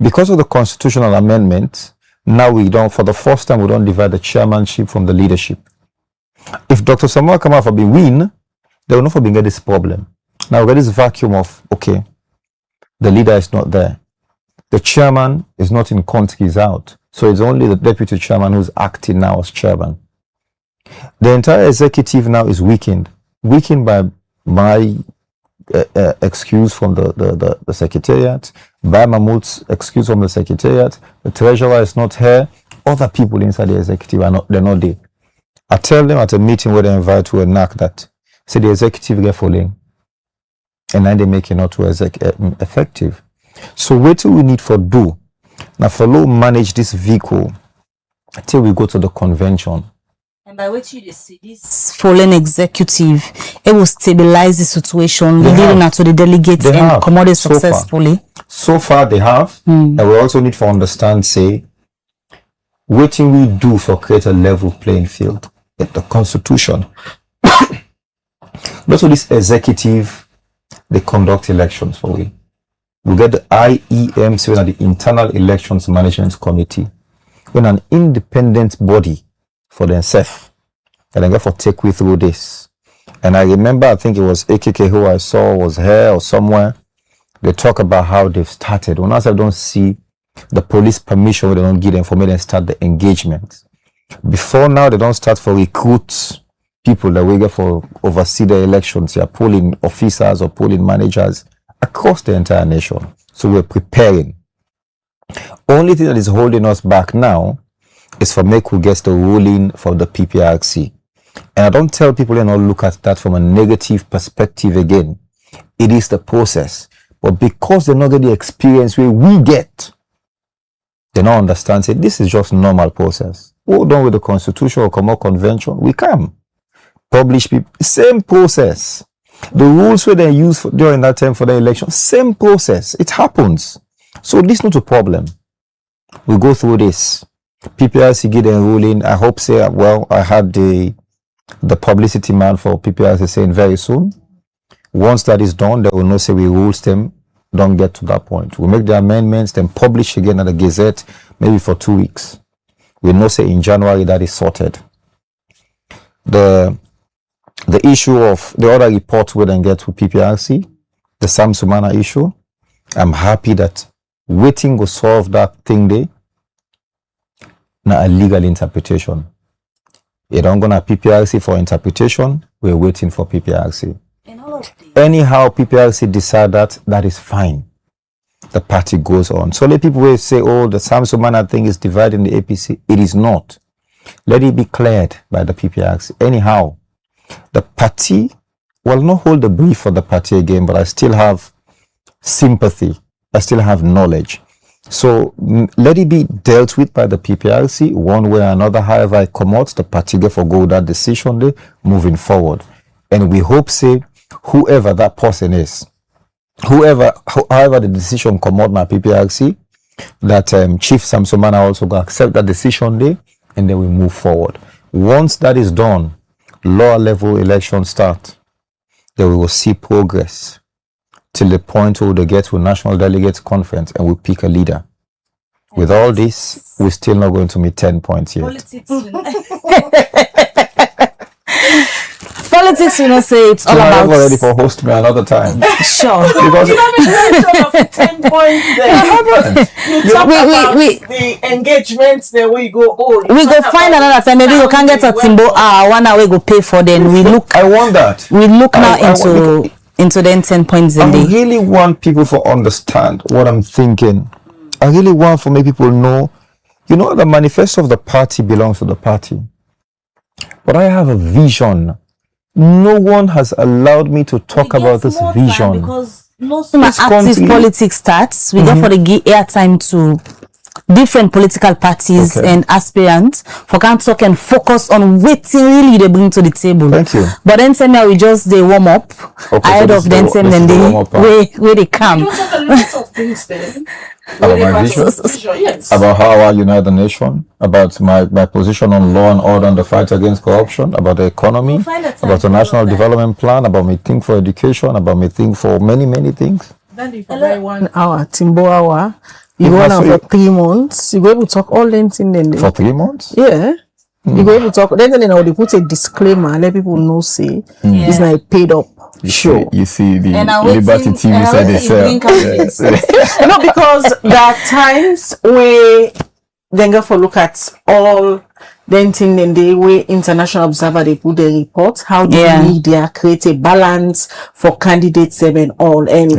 because of the constitutional amendment, now we don't, for the first time, we don't divide the chairmanship from the leadership. If Dr. Samuel Kamara for being win, they will not for being get this problem. Now we get this vacuum of, okay, the leader is not there. The chairman is not in country, he's out. So it's only the deputy chairman who's acting now as chairman. The entire executive now is weakened. Weakened by my excuse from the secretariat, by Mahmoud's excuse from the secretariat. The treasurer is not here. Other people inside the executive are not, they're not there. I tell them at a meeting where they invite to a knock that, say the executive get falling. And then they make it not too effective. So what do we need for do? Now follow manage this vehicle until we go to the convention. And by what you see this fallen executive, it will stabilize the situation, leading out to the delegates and come out successfully. So far they have. And we also need to understand, say, what do we do for create a level playing field? Get the constitution. Not only this executive, they conduct elections for we. We get the IEM, so the Internal Elections Management Committee, when an independent body for themselves, and I got for take we through this. And I remember, I think it was AKK who I saw was here or somewhere. They talk about how they've started. When I don't see the police permission, they don't give them for me, then start the engagement. Before now, they don't start for recruits people that we get for oversee the elections. They are polling officers or polling managers across the entire nation. So we're preparing. Only thing that is holding us back now is for make who gets the ruling for the PPRC. And I don't tell people to not look at that from a negative perspective again. It is the process. But because they're not getting the experience where we get, they don't understand. Say, this is just normal process. Hold on with the constitution or come out convention. We come. publish people, same process. The rules were they used during that time for the election, same process. It happens. So this is not a problem. We go through this. PPRC get a ruling. I hope say, well, I had the publicity man for PPRC saying very soon. Once that is done, they will know say we rules them don't get to that point. We make the amendments, then publish again at the Gazette, maybe for 2 weeks. We know say in January that is sorted. The issue of the other report we then get to PPRC, the Sam Sumana issue, I'm happy that waiting will solve that thing there. Now a legal interpretation. You don't go to PPRC for interpretation, we're waiting for PPRC. Anyhow, PPRC decide that is fine. The party goes on. So let people say, oh, the Sam Sumana thing is dividing the APC. It is not. Let it be cleared by the PPRC. Anyhow, the party will not hold the brief for the party again, but I still have sympathy. I still have knowledge. So let it be dealt with by the PPRC one way or another. However I come out, the party get forgo that decision there moving forward. And we hope say whoever that person is, however the decision come out by PPRC, that Chief Sam Sumana also go accept that decision there, and then we move forward. Once that is done, lower level elections start. Then we will see progress till the point where they get to a national delegates conference and we pick a leader. With all this, we're still not going to meet 10 points yet. Politics, you know, say it's all about. I'm ready for host me another time. Sure. Because You have a 10 points there. You talk about the engagements there we go. Oh, we go find another time. Maybe we can get a Timbo 1 hour we go pay for. Then we look. I want that. We look now into the 10 points in I there. really want people to understand what I'm thinking. I really want for many people to know, you know, the manifesto of the party belongs to the party. But I have a vision. No one has allowed me to talk about this vision. Because no sooner active politics starts, we go for the airtime to different political parties and aspirants for can talk and focus on what really they bring to the table. Thank you. But then we just they warm up ahead of then where they come. You talk a lot of things there. About my vision, yes. about how I unite the nation, about my position on law and order and the fight against corruption, about the economy, about the national development plan, about me think for education, about me think for many things. Then for very 1 hour, Timbo hour, you go on for 3 months, you go able to talk all things in there. For 3 months? Yeah. You go able to talk, then they put a disclaimer, let people know, say, it's not a paid up show. You see the Liberty TV said itself. No, because there are times where they go for look at all then thing in the way international observer they put the report, how the media create a balance for candidates and all, and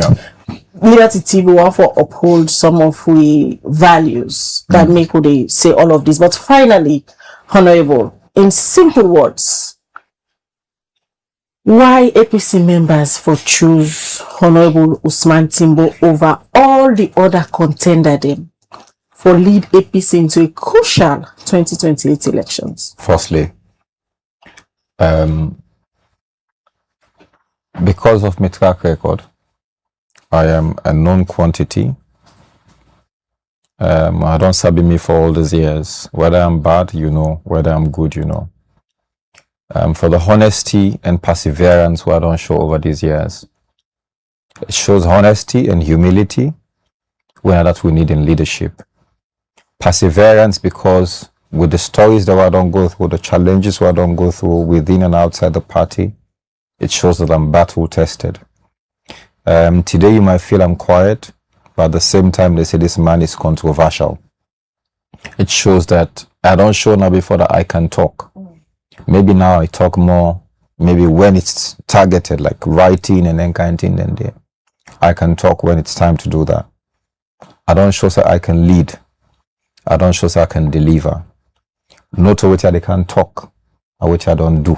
Liberty TV want for uphold some of the values that make they say all of this. But finally, Honorable, in simple words, why APC members for choose Honorable Osman Timbo over all the other contender them for lead APC into a crucial 2028 elections? Firstly, because of my track record, I am a known quantity. I don't sabi me for all these years. Whether I'm bad, you know. Whether I'm good, you know. For the honesty and perseverance I don't show over these years. It shows honesty and humility that we need in leadership. Perseverance because with the stories that I don't go through, the challenges I don't go through within and outside the party, it shows that I'm battle tested. Today you might feel I'm quiet, but at the same time they say this man is controversial. It shows that I don't show now before that I can talk. Maybe now I talk more, maybe when it's targeted, like writing and then kind of thing, then there. I can talk when it's time to do that. I don't show that I can lead. I don't show that I can deliver. Not to which I can talk, or which I don't do.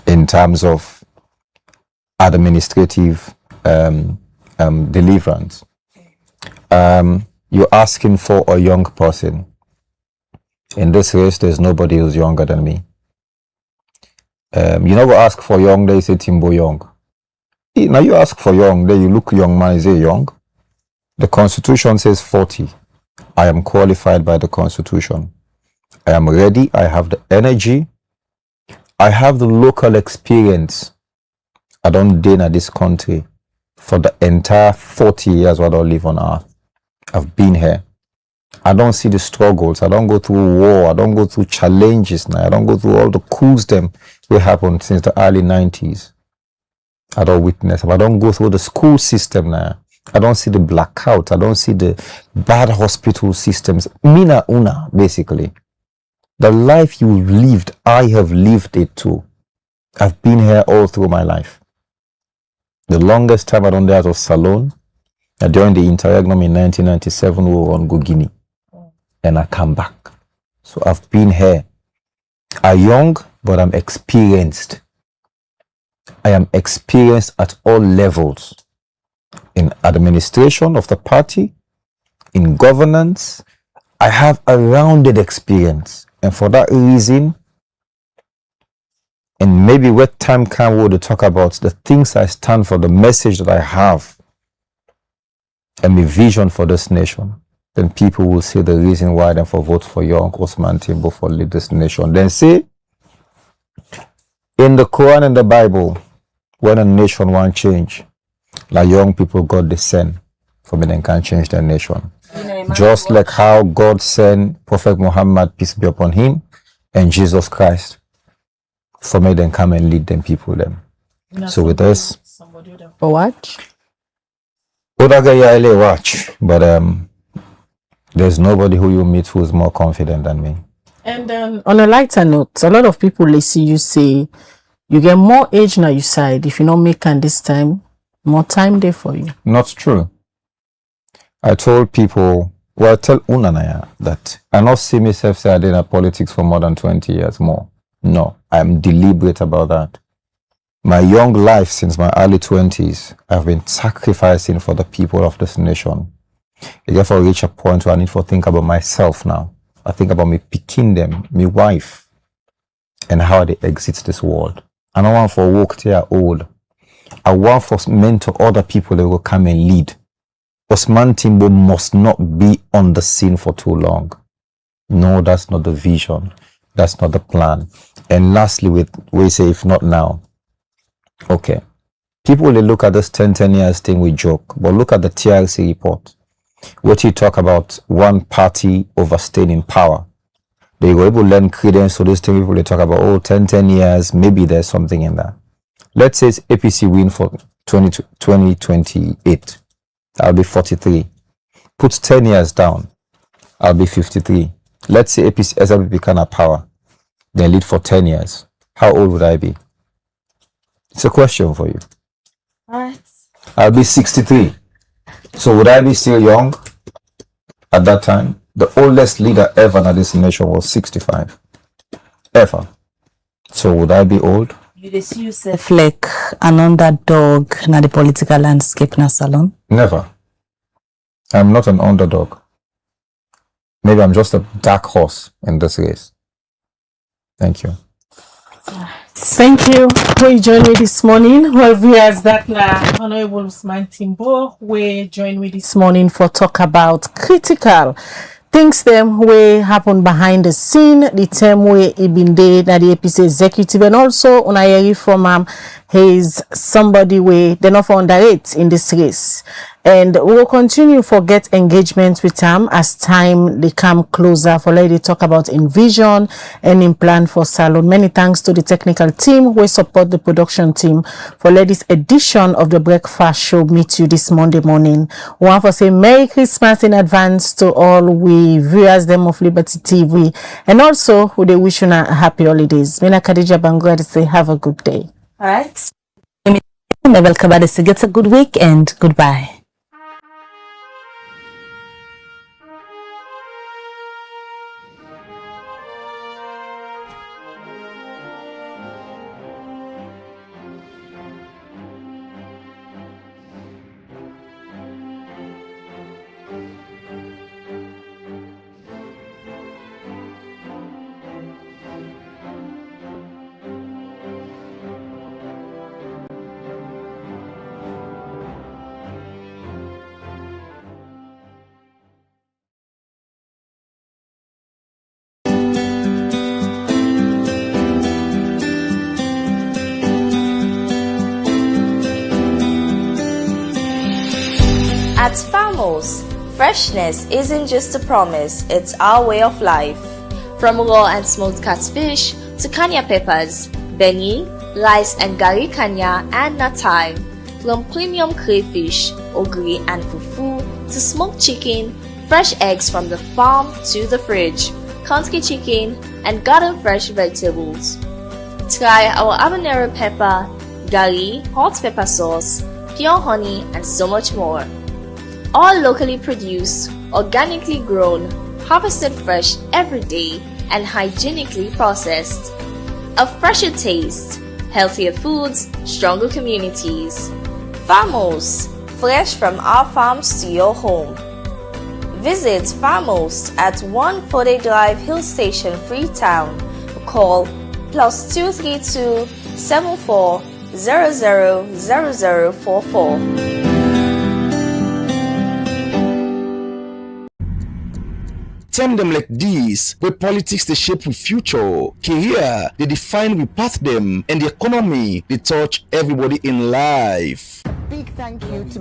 In terms of administrative deliverance. You're asking for a young person. In this race, there's nobody who's younger than me. You never ask for young, they say Timbo young. Now you ask for young, then you look young man, is it young? The Constitution says 40. I am qualified by the Constitution. I am ready. I have the energy. I have the local experience. I don't deny this country for the entire 40 years while I live on earth. I've been here. I don't see the struggles. I don't go through war. I don't go through challenges now. I don't go through all the coups them will happen since the early 90s. I don't witness. I don't go through the school system now. I don't see the blackout. I don't see the bad hospital systems. Mina una, basically. The life you lived, I have lived it too. I've been here all through my life. The longest time I don't there was Salone. During the interregnum in 1997, we were on Gugini. And I come back. So I've been here. I'm young, but I'm experienced. I am experienced at all levels. In administration of the party, in governance, I have a rounded experience. And for that reason, and maybe when time comes, we'll talk about the things I stand for, the message that I have, and my vision for this nation, then people will see the reason why they for vote for young Osman Timbo for lead this nation. Then say, in the Quran and the Bible, when a nation want change, like young people God they send for me, they can change their nation. Just like how God sent Prophet Muhammad, peace be upon him, and Jesus Christ, for me, then come and lead them people them. So with us, For watch. Odaga watch, but there's nobody who you meet who is more confident than me. And on a lighter note, a lot of people they see you say you get more age now you side. If you don't make and this time, more time there for you. Not true. I told people, well, I tell Unanaya that I not see myself say I did in politics for more than 20 years more. No, I'm deliberate about that. My young life since my early 20s, I've been sacrificing for the people of this nation. I therefore reach a point where I need to think about myself now. I think about me picking them, my wife, and how they exit this world. I don't want for walk there old. I want for mentor other people that will come and lead. Osman Timbo must not be on the scene for too long. No, that's not the vision. That's not the plan. And lastly, we say, if not now, okay. People will look at this 10 years thing, we joke, but look at the TRC report. What you talk about one party overstaying in power. They were able to lend credence to this thing. People they talk about, 10 years, maybe there's something in that. Let's say it's APC win for 2028. I'll be 43. Put 10 years down. I'll be 53. Let's say APC SLP can have power. They lead for 10 years. How old would I be? It's a question for you. All right. I'll be 63. So would I be still young at that time? The oldest leader ever in this nation was 65. Ever. So would I be old? You see yourself like an underdog in the political landscape na Salone? Never. I'm not an underdog. Maybe I'm just a dark horse in this race. Thank you. Thank you for joining me this morning. Well, viewers, that Honorable Osman Timbo, we join me this morning for talk about critical things them way happen behind the scene, the term way he been there that the APC executive, and also when I hear from he's somebody way they not underrate in this race. And we will continue for get engagement with him as time they come closer for let they talk about in vision and in plan for Salone. Many thanks to the technical team who support the production team for let this edition of the breakfast show meet you this Monday morning. We want to say Merry Christmas in advance to all we viewers them of Liberty TV, and also who they wish you a happy holidays. Mina Khadija Bangura say have a good day. All right. Welcome. Get a good week and goodbye. Freshness isn't just a promise, it's our way of life. From raw and smoked catfish to kanya peppers, beni, rice and gari kanya and natai. From premium crayfish, ogiri and fufu to smoked chicken, fresh eggs from the farm to the fridge, country chicken and garden fresh vegetables. Try our habanero pepper, gari, hot pepper sauce, pure honey and so much more. All locally produced, organically grown, harvested fresh every day and hygienically processed. A fresher taste, healthier foods, stronger communities. Farmos, fresh from our farms to your home. Visit Farmos at 1 Fode Drive Hill Station, Freetown. Call +232 74 000044. Term them like this, where politics they shape with future, career they define we path them, and the economy they touch everybody in life. Big thank you to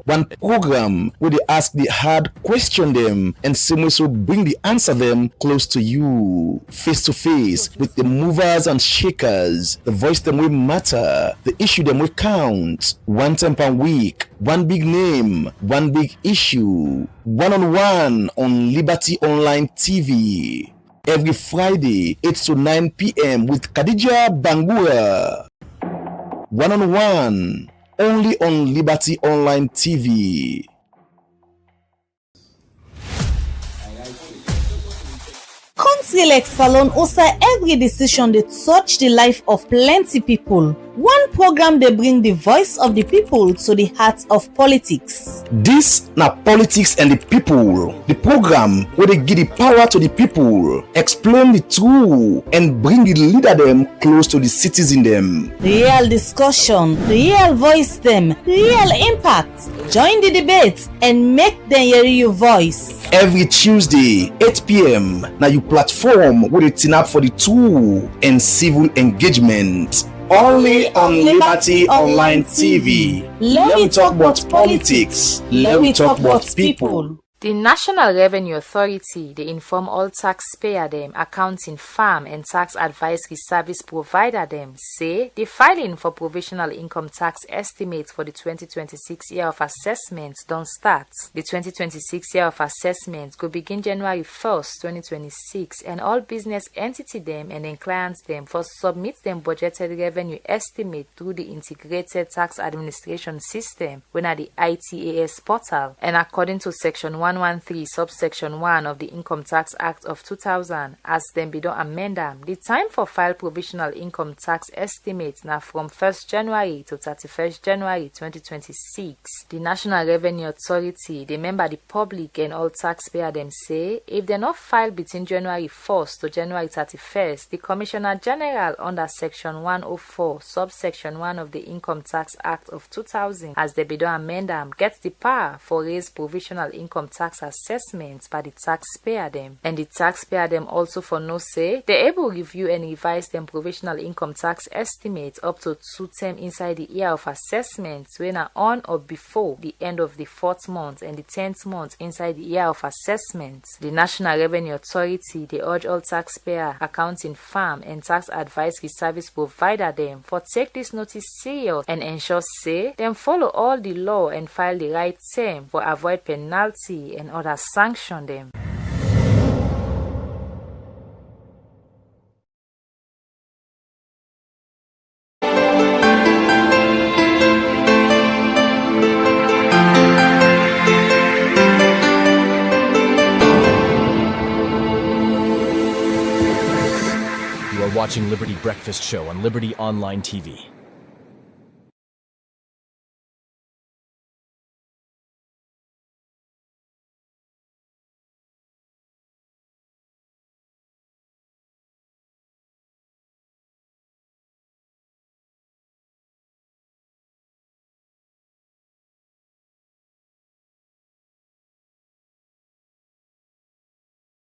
One program where they ask the hard question them and same way so bring the answer them close to you, face to face with the movers and shakers, the voice them will matter, the issue them will count. One time per week, one big name, one big issue, one-on-one on Liberty Online TV. Every Friday, 8 to 9 p.m. with Khadija Bangura. One-on-one, only on Liberty Online TV. Country like Salon also every decision they touch the life of plenty people. One program they bring the voice of the people to the heart of politics. This na Politics and the People, the program where they give the power to the people, explain the truth, and bring the leader them close to the citizen them. Real discussion, real voice them, real impact. Join the debate and make them hear your voice. Every Tuesday, 8 p.m. Now you platform where they turn up for the true and civil engagement. Only on Liberty Online TV. Let me talk about politics. Let me talk about people. The National Revenue Authority, they inform all taxpayer them, accounting firm and tax advisory service provider them, say the filing for provisional income tax estimates for the 2026 year of assessment don't start. The 2026 year of assessment will begin January 1st, 2026, and all business entity them and then clients them for submit them budgeted revenue estimate through the Integrated Tax Administration System when at the ITAS portal, and according to Section 113 subsection 1 of the Income Tax Act of 2000 as them be don amend them, the time for file provisional income tax estimates now from 1st January to 31st January 2026. The National Revenue Authority, they member the public and all taxpayer them say if they not file between January 1st to January 31st, the Commissioner General under Section 104 subsection 1 of the Income Tax Act of 2000 as they be don amend them gets the power for raise provisional income tax assessments by the taxpayer them, and the taxpayer them also for no say they able review and revise them provisional income tax estimates up to 2 term inside the year of assessments when are on or before the end of the 4th month and the 10th month inside the year of assessments. The National Revenue Authority, they urge all taxpayer, accounting firm and tax advisory service provider them for take this notice serious and ensure say them follow all the law and file the right term for avoid penalty and others sanction them. You are watching Liberty Breakfast Show on Liberty Online TV.